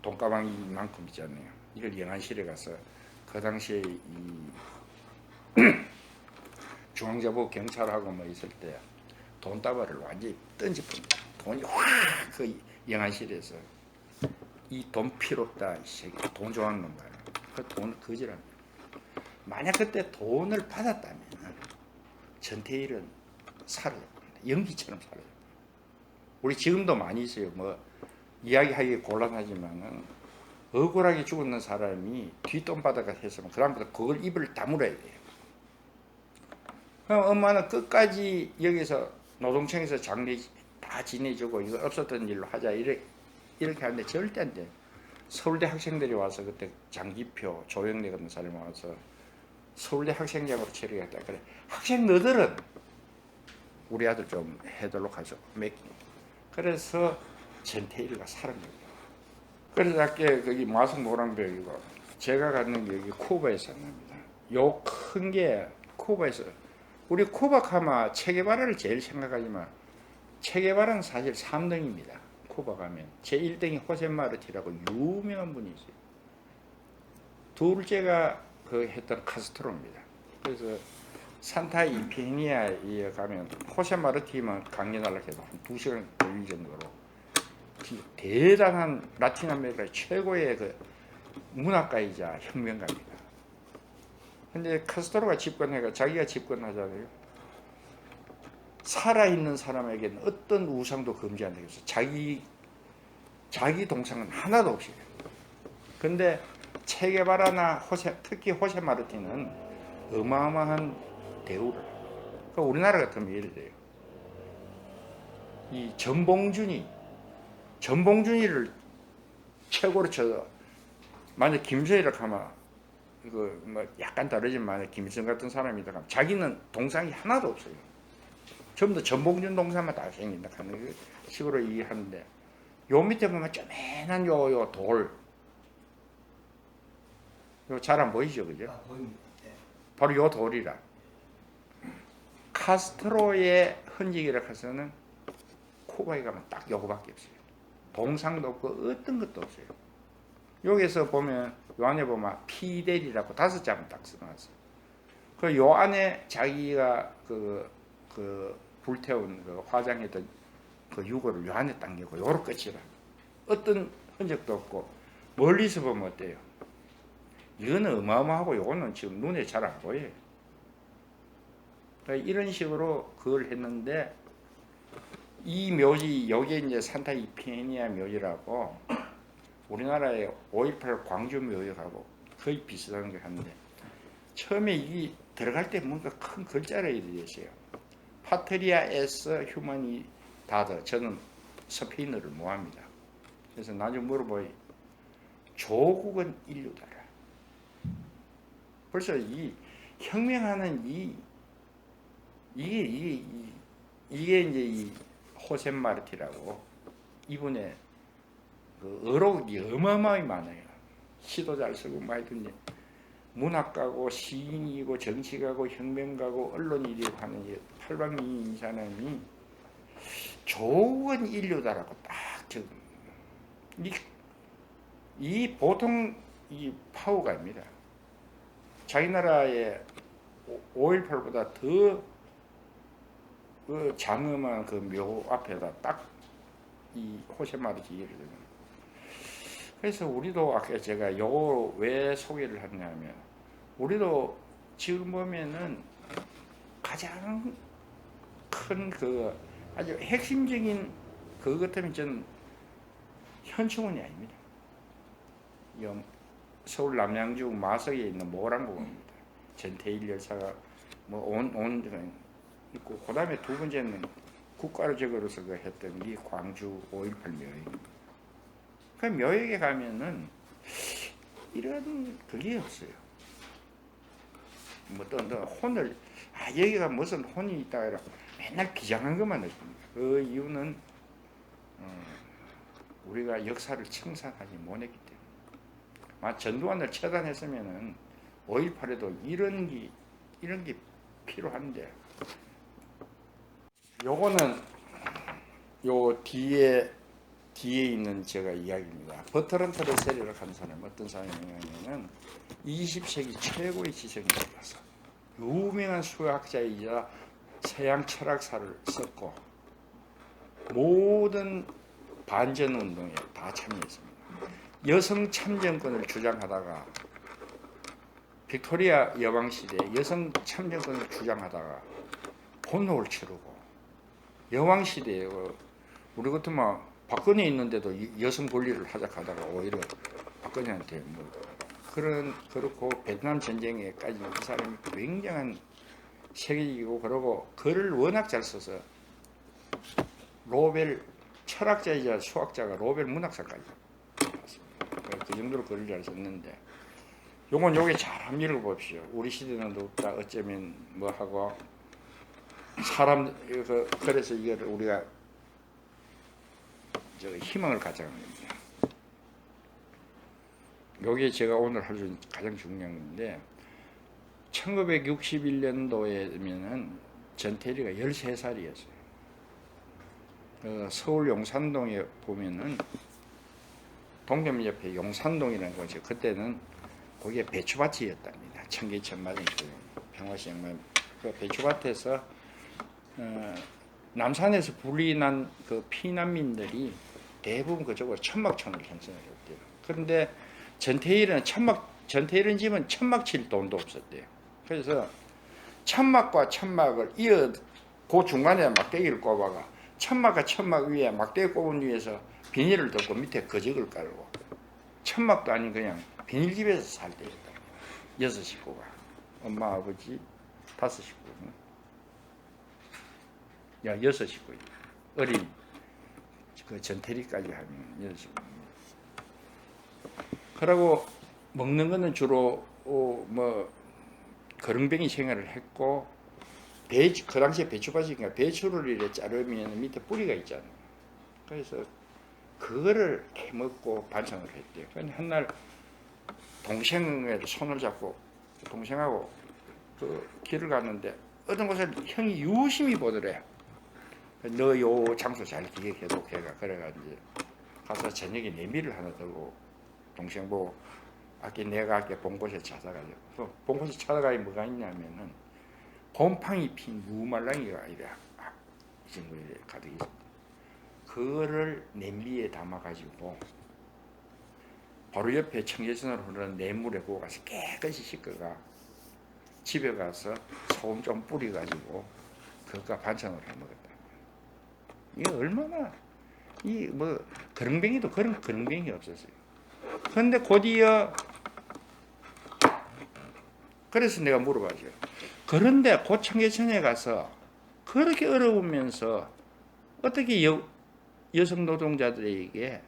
돈가방이만큼 있잖아요. 이걸 영안실에 가서 그 당시에 이 중앙정보 경찰하고 뭐 있을 때 돈다발을 완전히 던져봅니다. 돈이 확 그 영안실에서 이 돈 필요 없다, 이 새끼 돈 좋아하는 놈 봐요. 그 돈을 거절합니다. 만약 그때 돈을 받았다면 전태일은 살아요. 연기처럼 살아요. 우리 지금도 많이 있어요. 뭐 이야기하기 곤란하지만은 억울하게 죽었는 사람이 뒷돈바다가 했으면 그다음부터 그걸 입을 다물어야 돼요. 그럼 엄마는 끝까지 여기서 노동청에서 장례 다 지내주고 이거 없었던 일로 하자 이렇게 하는데 절대 안 돼. 서울대 학생들이 와서 그때 장기표, 조영래 같은 사람이 와서 서울대 학생장으로 처리했다. 그래 학생 너들은 우리 아들 좀 해도록 하죠. 그래서 전태일이가 살은 거예요. 그래서 아까 거기 마성 노랑벽이고 제가 갖는 게 여기 쿠바에서 납니다. 요 큰 게 쿠바에서, 우리 쿠바 가면 체게바라를 제일 생각하지만 체게바라는 사실 3등입니다. 쿠바 가면 제 1등이 호세 마르티라고 유명한 분이 있어요. 둘째가 그 했던 카스트로입니다. 그래서 산타 이피니아에 가면 호세 마르티만 강연하려고 해도 한 2시간 걸릴 정도로 진짜 대단한 라틴 아메리카 최고의 그 문학가이자 혁명가입니다. 근데 카스트로가 집권해가 자기가 집권하잖아요. 살아있는 사람에게는 어떤 우상도 금지한다 해서 자기 동상은 하나도 없이. 근데 체게바라나 특히 호세 마르티는 어마어마한 대우를. 그러니까 우리나라 같으면 예를 들어요. 이 전봉준이를 최고로 쳐서 만약 김수희를 하면 이거 뭐 약간 다르지만 김일성 같은 사람이다 하면 자기는 동상이 하나도 없어요. 전부 다 전봉준 동상만 다 생긴다 하는 식으로 얘기하는데 요 밑에 보면 쪼맨한 요 돌, 요 잘 안 보이죠, 그죠? 아, 보입니다. 네. 바로 요 돌이라. 카스트로의 흔적이라 해서는 쿠바에 가면 딱 요거밖에 없어요. 동상도 없고 어떤 것도 없어요. 여기서 보면 요 안에 보면 피델이라고 5자만 딱 써놨어요. 그 요 안에 자기가 그 불태운 그 화장했던 그 유골을 요 안에 당기고 요로 끝이라. 어떤 흔적도 없고 멀리서 보면 어때요? 이거는 어마어마하고 요거는 지금 눈에 잘 안 보여요. 그러니까 이런 식으로 그걸 했는데 이 묘지 여기에 이제 산타 이피니아 묘지라고 우리나라의 5.18 광주 묘지하고 거의 비슷한 걸 하는데 처음에 이 들어갈 때 뭔가 큰 글자를 읽으셨어요. 파트리아 에스 휴머니다드. 저는 스페인어를 못합니다. 그래서 나중에 물어보니 조국은 인류다라. 벌써 이 혁명하는 이게 이제 이 호세 마르티라고 이분의 그 어록이 어마어마하게 많아요. 시도 잘 쓰고 말든지 문학가고 시인이고 정치가고 혁명가고 언론인이고 하는 이 팔방미인 사람이 조국은 인류다라고 딱 적은 이 보통 이 파워가입니다. 자기 나라의 5.18보다 더 그 장엄한 그 묘 앞에다 딱 이 호세 마르티 얘기를 해요. 그래서 우리도 아까 제가 요거 왜 소개를 했냐면 우리도 지금 보면은 가장 큰 그 아주 핵심적인 그것 같으면 저는 현충원이 아닙니다. 서울 남양주 마석에 있는 모란공원입니다. 전태일 열사가 온 있고 그 다음에 두 번째는 국가적으로서 그 했던 이 광주 5.18 묘역입니다. 그 묘역에 가면은 이런 그게 없어요. 뭐 또 혼을 여기가 무슨 혼이 있다 이라 맨날 비장한 것만 했습니다. 그 이유는 우리가 역사를 청산하지 못했기 때문에. 전두환을 처단했으면은 5.18에도 이런 게 필요한데. 요거는 요 뒤에 있는 제가 이야기입니다. 버트런트 러셀이라고 하는 사람 어떤 사람이냐면은 20세기 최고의 지성인이라서 유명한 수학자이자 서양 철학사를 썼고 모든 반전 운동에 다 참여했습니다. 여성 참정권을 주장하다가 빅토리아 여왕 시대에 여성 참정권을 주장하다가 혼옥을 치르고 여왕 시대에 우리 같으면 박근혜 있는데도 여성 권리를 하자하다가 오히려 박근혜한테 뭐 그렇고 베트남 전쟁에까지 이 사람이 굉장한 세계이고 그러고 글을 워낙 잘 써서 로벨 철학자이자 수학자가 로벨 문학상까지 받았습니다. 그 정도로 글을 잘 썼는데 요게 잘 한번 읽어봅시오. 우리 시대는 없다 어쩌면 뭐 하고 사람 그래서 이걸 우리가 희망을 가져가는 겁니다. 요게 제가 오늘 할 수 있는 가장 중요한 건데 1961년도에면은 전태일이가 13살이었어요. 서울 용산동에 보면은 동대문 옆에 용산동이라는 곳이 그때는 거기에 배추밭이었답니다. 청계천마다 있고요. 평화시장만 그 배추밭에서 남산에서 불이 난 그 피난민들이 대부분 그쪽으로 천막촌을 형성을 했대요. 그런데 전태일은 전태일은 집은 천막 칠 돈도 없었대요. 그래서 천막과 천막을 그 중간에 막대기를 꼽아가 천막과 천막 위에 막대기 꼽은 위에서 비닐을 덮고 밑에 거적을 깔고 천막도 아닌 그냥 비닐집에서 살 때였다. 6식구가 엄마 아버지 5식구 6식구 어린 그 전태리까지 하면 이런 식으로. 그러고 먹는 거는 주로 뭐 거릉뱅이 생활을 했고 배추, 그 당시에 배추밭이니까 배추를 이렇게 자르면 밑에 뿌리가 있잖아요. 그래서 그거를 캐먹고 반찬을 했대요. 근데 한날 동생의 손을 잡고 동생하고 그 길을 갔는데 어떤 곳에 형이 유심히 보더래. 너 요 장소 잘 기억해도 걔가 그래가지고 가서 저녁에 내미를 하나 들고 동생 보고 아까 내가 아까 본 곳에 찾아가지고 본 곳에 찾아가야 뭐가 있냐면은 곰팡이 핀 무말랑이가 이래 이 정도 이래 가득 있습니다. 그거를 냄비에 담아가지고 바로 옆에 청계천으로 흐르는 내물에 부어가서 깨끗이 씻어가 집에 가서 소금 좀 뿌려가지고 그것과 반찬을 해 먹었다. 이게 얼마나 이 뭐 거릉뱅이도 그런 거릉뱅이 없었어요. 그런데 곧이어 그래서 내가 물어봐죠. 그런데 곧 청계천에 가서 그렇게 어려우면서 어떻게 여성 노동자들에게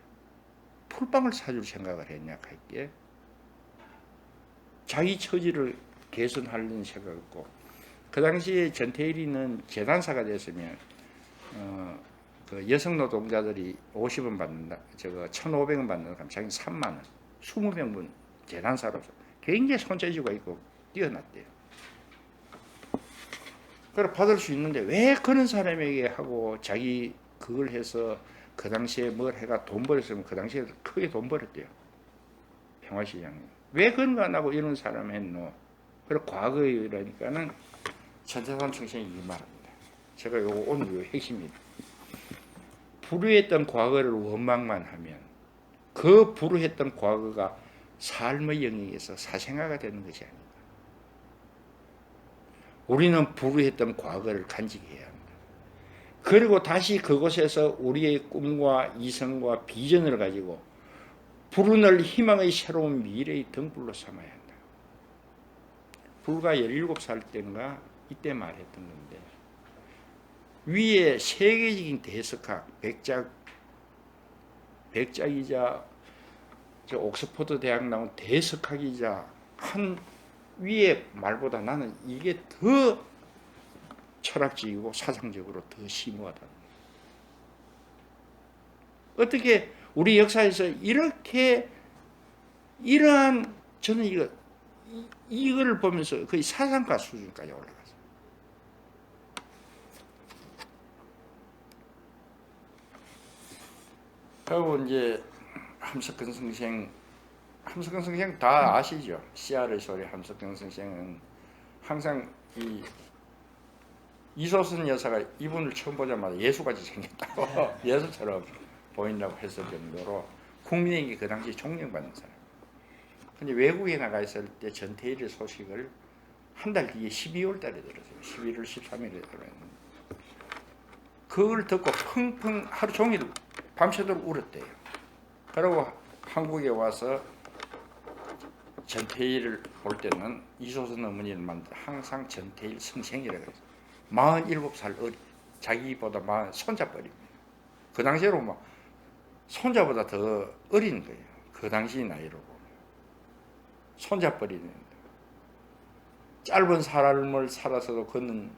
풀빵을 사줄 생각을 했냐 할게. 자기 처지를 개선하려는 생각이었고 그 당시에 전태일이는 재단사가 됐으면 그 여성 노동자들이 50원 받는다, 저거 1,500원 받는다 하면 자기는 3만 원, 20명분 재단사로서 굉장히 손재주가 있고 뛰어났대요. 그걸 받을 수 있는데 왜 그런 사람에게 하고 자기 그걸 해서 그 당시에 뭘 해가 돈 벌었으면 그 당시에 크게 돈 벌었대요. 평화시장이. 왜 그런 거 안 하고 이런 사람 했노? 그리고 과거이라니까는 전태산 총생이 이 말합니다. 제가 요거 오늘 요 핵심입니다. 불우했던 과거를 원망만 하면 그 불우했던 과거가 삶의 영역에서 사생활가 되는 것이 아니다. 우리는 불우했던 과거를 간직해야 합니다. 그리고 다시 그곳에서 우리의 꿈과 이성과 비전을 가지고 불운을 희망의 새로운 미래의 등불로 삼아야 한다. 불과 17살 때인가 이때 말했던 건데 위에 세계적인 대석학 백작이자 저 옥스퍼드 대학 나온 대석학이자 한 위에 말보다 나는 이게 더 철학적이고 사상적으로 더 심오하다. 어떻게 우리 역사에서 이렇게 이러한 저는 이거를 보면서 거의 사상가 수준까지 올라갔어요. 그리고 이제 함석근 선생 다 아시죠? 씨알의 소리 함석근 선생은 항상 이소선 여사가 이분을 처음 보자마자 예수같이 생겼다고 예수처럼 보인다고 했을 정도로 국민에게 그 당시 존경받는 사람. 근데 외국에 나가 있을 때 전태일의 소식을 한 달 뒤에 12월 달에 들었어요. 11월 13일에 들었는데 그걸 듣고 펑펑 하루 종일 밤새도록 울었대요. 그리고 한국에 와서 전태일을 볼 때는 이소선 어머니를 만나 항상 전태일 성생이라고 했어요. 47살 어리, 자기보다 손자뻘입니다. 그 당시로 막 손자보다 더 어린 거예요. 그 당시 나이로 보면 손자뻘이는데 짧은 삶을 살아서도 그는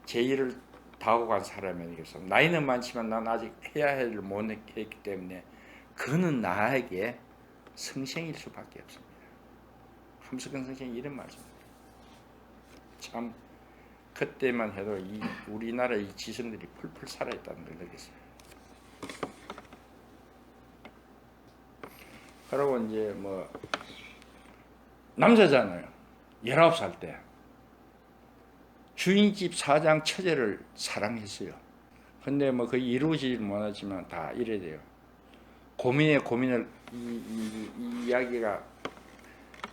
제의를 다하고 간 사람이겠어. 나이는 많지만 난 아직 해야 할 일을 못 했기 때문에 그는 나에게 성생일 수밖에 없습니다. 함석근 선생이 이런 말씀입니다. 참 그때만 해도 우리나라 이 지성들이 풀풀 살아있다는 걸 느꼈어요. 그러고 이제 뭐 남자잖아요. 19살 때 주인집 사장 처제를 사랑했어요. 근데 뭐 거의 이루어지질 못하지만 다 이래 돼요. 고민을 이 이야기가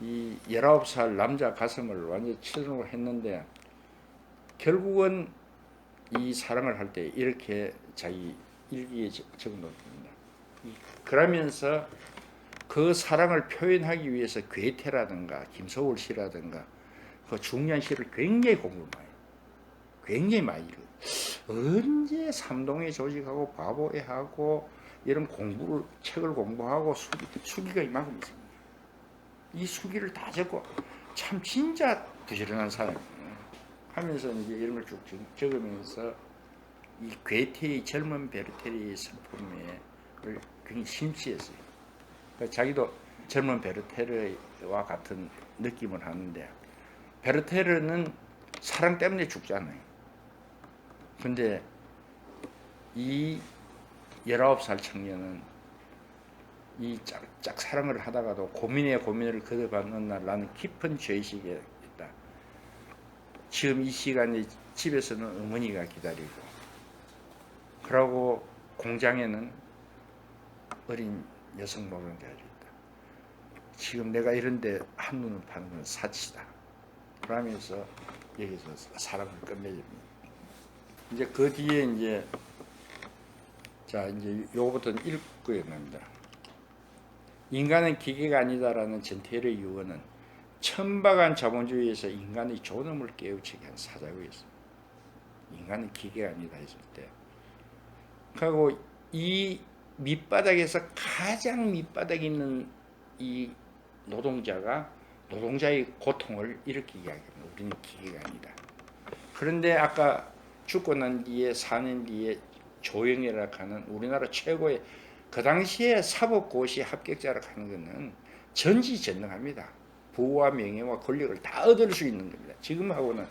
이 19살 남자 가슴을 완전히 치르고 했는데 결국은 이 사랑을 할 때 이렇게 자기 일기에 적어놓습니다. 그러면서 그 사랑을 표현하기 위해서 괴테라든가 김소월 시라든가 그 중요한 시를 굉장히 공부를 많이 해요. 굉장히 많이 읽어요. 언제 삼동의 조직하고 바보애하고 이런 책을 공부하고 수기가 이만큼 있습니다. 이 수기를 다 적고 참 진짜 부지런한 사람이에요. 하면서 이제 이런 걸 쭉 적으면서 이 괴테의 젊은 베르테르의 성품에 굉장히 심취했어요. 그러니까 자기도 젊은 베르테르와 같은 느낌을 하는데, 베르테르는 사랑 때문에 죽잖아요. 근데 이 19살 청년은 이 짝사랑을 하다가도 고민에 고민을 거듭하는 날 나는 깊은 죄의식에 있다. 지금 이 시간에 집에서는 어머니가 기다리고, 그러고 공장에는 어린 여성 노동자들이 있다. 지금 내가 이런데 한눈을 파는 건 사치다. 그러면서 여기서 사랑을 끝맺습니다. 이제 그 뒤에 이제 요거부터는 읽고야 합니다. 인간은 기계가 아니다라는 전태일의 유언은 천박한 자본주의에서 인간의 존엄을 깨우치게 한 사자고였습니다. 인간은 기계가 아니다 했을 때, 그리고 이 밑바닥에서 가장 밑바닥에 있는 이 노동자의 고통을 이렇게 이야기합니다. 우리는 기계가 아니다. 그런데 아까 죽고 난 뒤에 4년 뒤에 조영이라 하는 우리나라 최고의, 그 당시에 사법고시 합격자라 하는 것은 전지전능합니다. 부와 명예와 권력을 다 얻을 수 있는 겁니다. 지금하고는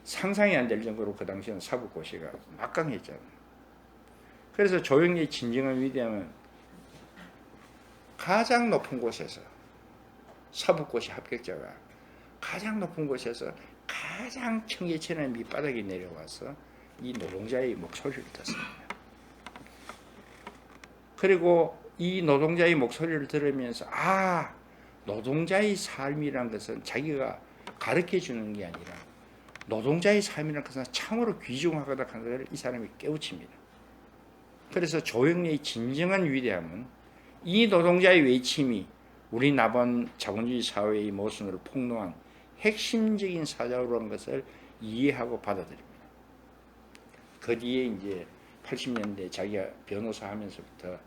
상상이 안 될 정도로 그 당시에는 사법고시가 막강했잖아요. 그래서 조영의 진정한 위대함은 가장 높은 곳에서, 사법고시 합격자가 가장 높은 곳에서 가장 청계천의 밑바닥에 내려와서 이 노동자의 목소리를 듣습니다. 그리고 이 노동자의 목소리를 들으면서 노동자의 삶이란 것은 자기가 가르쳐 주는 게 아니라 노동자의 삶이란 것은 참으로 귀중하다 하는 것을 이 사람이 깨우칩니다. 그래서 조영래의 진정한 위대함은 이 노동자의 외침이 우리 자본주의 사회의 모순을 폭로한 핵심적인 사자로라는 것을 이해하고 받아들입니다. 그 뒤에 이제 80년대 자기가 변호사 하면서부터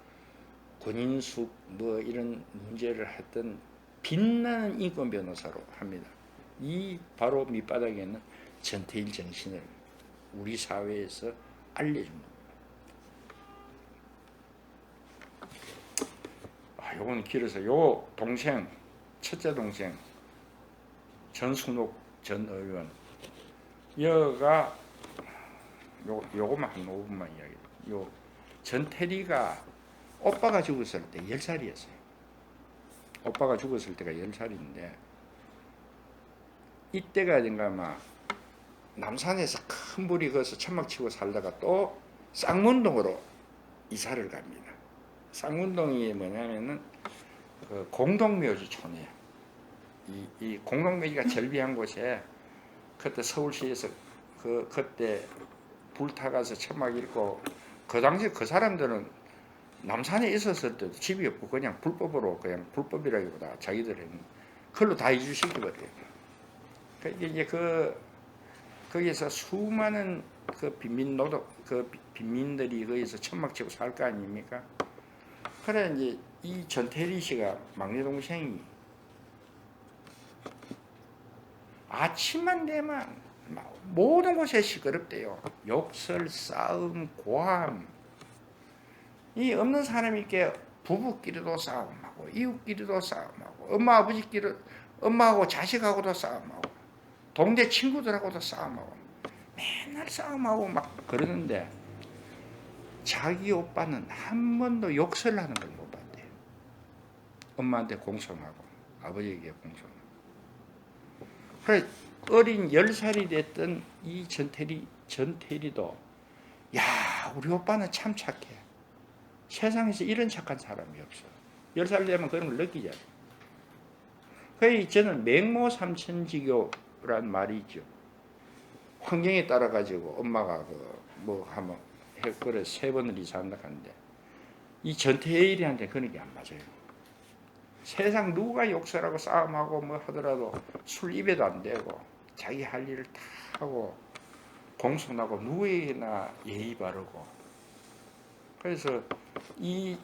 권인숙 이런 문제를 했던 빛나는 인권 변호사로 합니다. 이 바로 밑바닥에는 전태일 정신을 우리 사회에서 알려준 겁니다. 요건 길어서 요 동생, 첫째 동생 전순옥 전 의원, 여가 요거만 한 5분만 이야기해요. 요 전태리가 오빠가 죽었을 때 10살이었어요. 오빠가 죽었을 때가 10살인데 이때가 어딘가 막 남산에서 큰 불이 거서 천막 치고 살다가 또 쌍문동으로 이사를 갑니다. 쌍문동이 뭐냐면은 그 공동묘지촌이에요. 이 공동묘지가 절비한 곳에 그때 서울시에서 그때 불타가서 천막 읽고, 그 당시 그 사람들은 남산에 있었을 때도 집이 없고 그냥 불법이라기보다 자기들은 그걸로 다 이주시켜버려요. 그러니까 이제 거기에서 수많은 빈민들이 거기서 천막 치고 살 거 아닙니까? 그래 이제 이 전태리 씨가 막내 동생이 아침만 되면 모든 곳에 시끄럽대요. 욕설, 싸움, 고함. 이 없는 사람이 이렇게 부부끼리도 싸움하고 이웃끼리도 싸움하고 엄마하고 자식하고도 싸움하고 동네 친구들하고도 싸움하고 맨날 싸움하고 막 그러는데, 자기 오빠는 한 번도 욕설하는 걸 못 봤대요. 엄마한테 공손하고 아버지에게 공손하고. 그래 어린 10살이 됐던 이 전태리도 우리 오빠는 참 착해. 세상에서 이런 착한 사람이 없어. 10살 되면 그런 걸 느끼잖아요. 그래서 저는 맹모삼천지교란 말이 있죠. 환경에 따라 가지고 엄마가 하면 그래 3번을 이사한다 하는데, 이 전태일이한테 그런 게 안 맞아요. 세상 누가 욕설하고 싸움하고 하더라도 술 입에도 안 대고 자기 할 일을 다 하고 공손하고 누구에게나 예의 바르고, 그래서 이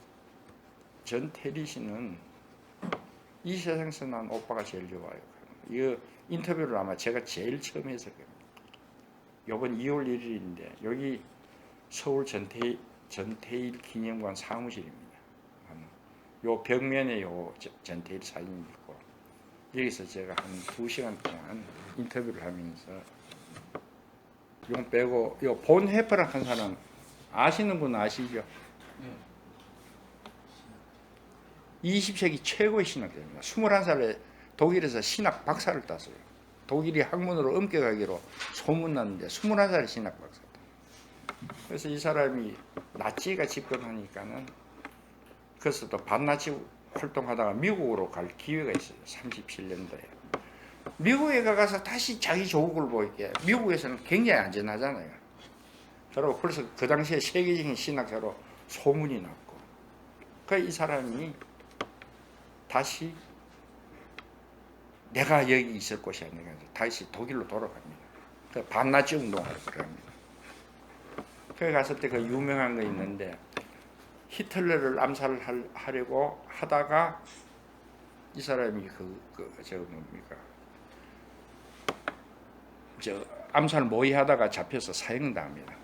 전태리 씨는 이 세상에서 난 오빠가 제일 좋아요. 이 인터뷰를 아마 제가 제일 처음 했을 겁니다. 이번 2월 1일인데 여기 서울 전태일 기념관 사무실입니다. 요 벽면에 요 전태일 사진이 있고 여기서 제가 한 2시간 동안 인터뷰를 하면서 이건 빼고 요 본 헤퍼락 한 사람 아시는 분 아시죠? 20세기 최고의 신학자입니다. 21살에 독일에서 신학 박사를 땄어요. 독일이 학문으로 엄격하기로 소문났는데 21살에 신학 박사다. 그래서 이 사람이 나치가 집권하니까는 그래서 또 반나치 활동하다가 미국으로 갈 기회가 있어요. 37년도에. 미국에 가서 다시 자기 조국을 보이게. 미국에서는 굉장히 안전하잖아요. 그래서 그 당시에 세계적인 신학자로 소문이 났고. 그 이 사람이 다시 내가 여기 있을 곳이 아니라 다시 독일로 돌아갑니다. 그 반나치 운동을 들어갑니다. 거기 갔을 때 그 유명한 거 있는데 히틀러를 암살하려고 하다가 이 사람이 암살 모의하다가 잡혀서 사형당합니다.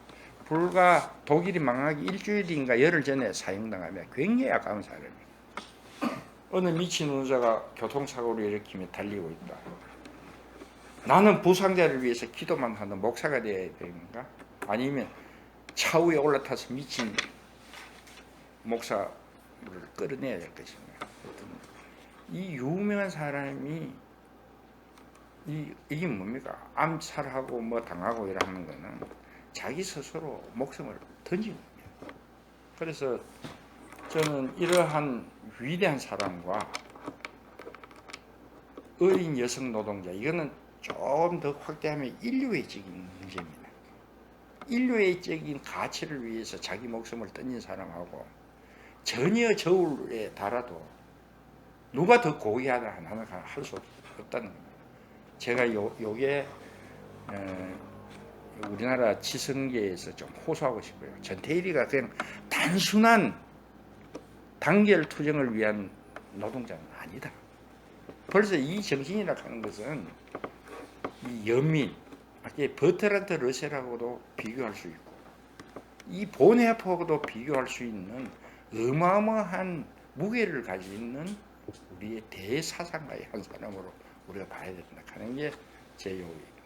불과 독일이 망하기 일주일인가 열흘 전에 사형당하면 굉장히 아까운 사람이에요. 어느 미친 의사가 교통사고를 일으키며 달리고 있다. 나는 부상자를 위해서 기도만 하는 목사가 되어야 되는가? 아니면 차 위에 올라타서 미친 목사를 끌어내야 될 것인가? 이 유명한 사람이 이게 뭡니까? 암살하고 뭐 당하고 이러는 거는 자기 스스로 목숨을 던진 겁니다. 그래서 저는 이러한 위대한 사람과 어린 여성 노동자, 이거는 조금 더 확대하면 인류애적인 문제입니다. 인류애적인 가치를 위해서 자기 목숨을 던진 사람하고 전혀 저울에 달아도 누가 더 고귀하다 하는 할 수 없다는 겁니다. 제가 요게 우리나라 지성계에서 좀 호소하고 싶어요. 전태일이가 그냥 단순한 단결 투쟁을 위한 노동자는 아니다. 벌써 이 정신이라고 하는 것은 이 연민, 버트란트 러셀하고도 비교할 수 있고 이 보네파하고도 비교할 수 있는 어마어마한 무게를 가지고 있는 우리의 대사상가의 한 사람으로 우리가 봐야 된다 하는 게 제 요구입니다.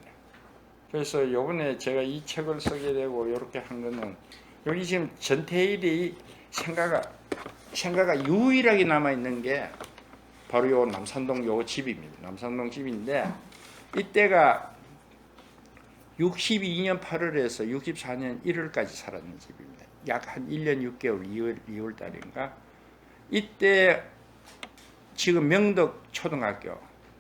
그래서 이번에 제가 이 책을 쓰게 되고 이렇게 한 거는 여기 지금 전태일이 생가가 유일하게 남아있는 게 바로 요 남산동 요 집입니다. 남산동 집인데 이때가 62년 8월에서 64년 1월까지 살았는 집입니다. 약 한 1년 6개월 2월 달인가 이때 지금 명덕 초등학교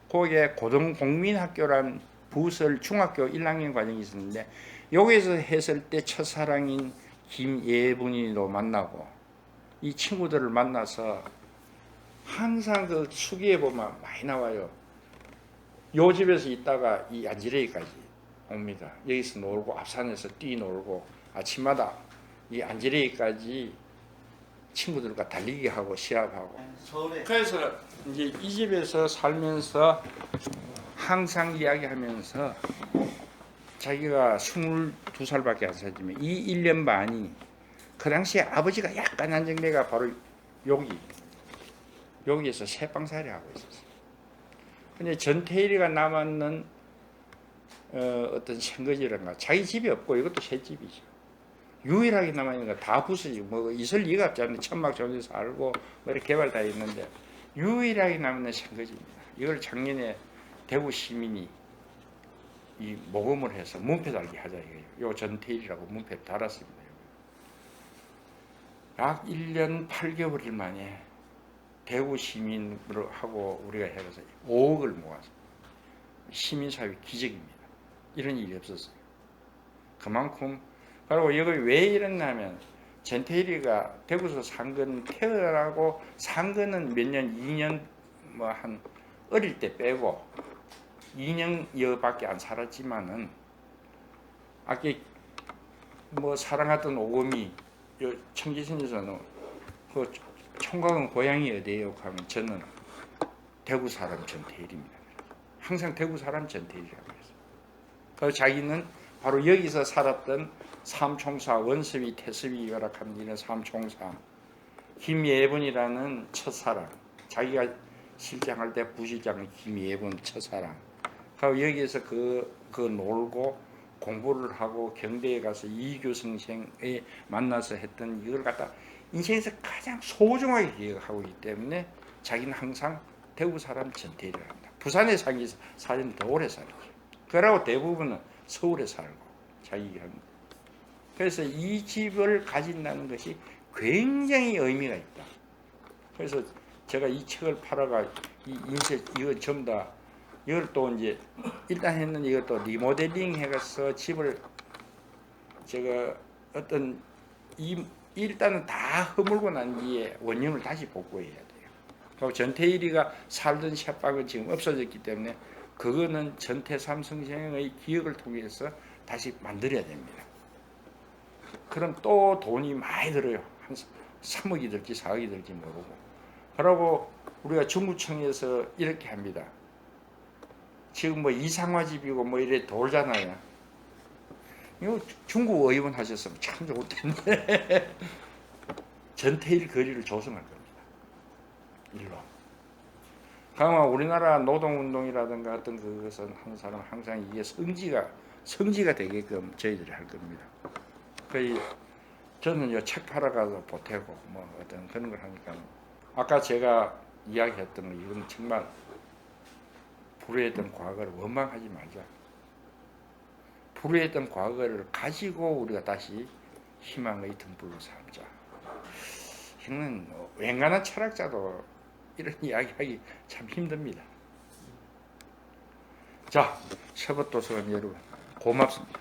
거기에 고등공민학교란 부설 중학교 1학년 과정이 있었는데 여기에서 했을 때 첫사랑인 김예분이도 만나고 이 친구들을 만나서 항상 그 수기에 보면 많이 나와요. 요 집에서 있다가 이 안지레이까지 옵니다. 여기서 놀고 앞산에서 뛰놀고 아침마다 이 안지레이까지 친구들과 달리기 하고 시합하고. 그래서 이제 이 집에서 살면서 항상 이야기하면서 자기가 22살밖에 안 살지만 이 1년 반이 그 당시에 아버지가 약간 안정돼가 바로 여기에서 새빵살이 하고 있었어요. 근데 전태일이가 남았는 어떤 생거지란가 자기 집이 없고 이것도 새 집이죠. 유일하게 남아있는 거 다 부수지 뭐 있을 리가 없잖아요. 천막 존에서 알고 뭐 이렇게 개발 다 있는데 유일하게 남는 생거지입니다. 이걸 작년에 대구 시민이 이 모금을 해서 문패 달기 하자 이거예요. 요 전태일이라고 문패 달았습니다. 약 1년 8개월 만에 대구 시민으로 하고 우리가 해서 5억을 모아서 시민사회 기적입니다. 이런 일이 없었어요. 그만큼 그리고 이거 왜 이랬냐면 전태일이가 대구에서 산 건 태어나고 산 거는 몇 년, 2년 뭐 한 어릴 때 빼고 2년여밖에 안 살았지만은 아까 뭐 사랑하던 오금이 청계천에서는 그 총각은 고향이 어디예요? 하면 저는 대구 사람 전태일입니다. 항상 대구 사람 전태일이라고 했어요. 그 자기는 바로 여기서 살았던 삼총사 원섭이 태섭이 열악함기는 삼총사 김예분이라는 첫사랑, 자기가 실장할 때 부실장 김예분 첫사랑. 그 여기에서 그 놀고 공부를 하고 경대에 가서 이규 선생에 만나서 했던 이걸 갖다 인생에서 가장 소중하게 기억하고 있기 때문에 자기는 항상 대구 사람 전태일이라 합니다. 부산에 사는 더 오래 살죠. 그러고 대부분은 서울에 살고 자기가 합니다. 그래서 이 집을 가진다는 것이 굉장히 의미가 있다. 그래서 제가 이 책을 팔아가 이 인쇄 이거 전부 다 이걸 또 이제 일단 했는데 이걸 또 리모델링 해가서 집을 제가 어떤 일단은 다 허물고 난 뒤에 원형을 다시 복구해야 돼요. 그리고 전태일이가 살던 샵박은 지금 없어졌기 때문에 그거는 전태삼 선생의 기억을 통해서 다시 만들어야 됩니다. 그럼 또 돈이 많이 들어요. 한 3억이 들지 4억이 들지 모르고. 그러고 우리가 중구청에서 이렇게 합니다. 지금 뭐 이상화 집이고 뭐 이래 돌잖아요. 이거 중구 의원 하셨으면 참 좋을 텐데. 전태일 거리를 조성할 겁니다. 일로. 아마 우리나라 노동운동이라든가 어떤 그것은 한 사람 항상 이게 성지가 되게끔 저희들이 할 겁니다. 저는 책 팔아가서 보태고 뭐 어떤 그런 걸 하니까 아까 제가 이야기했던 거 이건 정말 불우했던 과거를 원망하지 말자. 불우했던 과거를 가지고 우리가 다시 희망의 등불로 삼자. 이거는 웬간한 철학자도 이런 이야기하기 참 힘듭니다. 자, 서붓도서관 여러분 고맙습니다.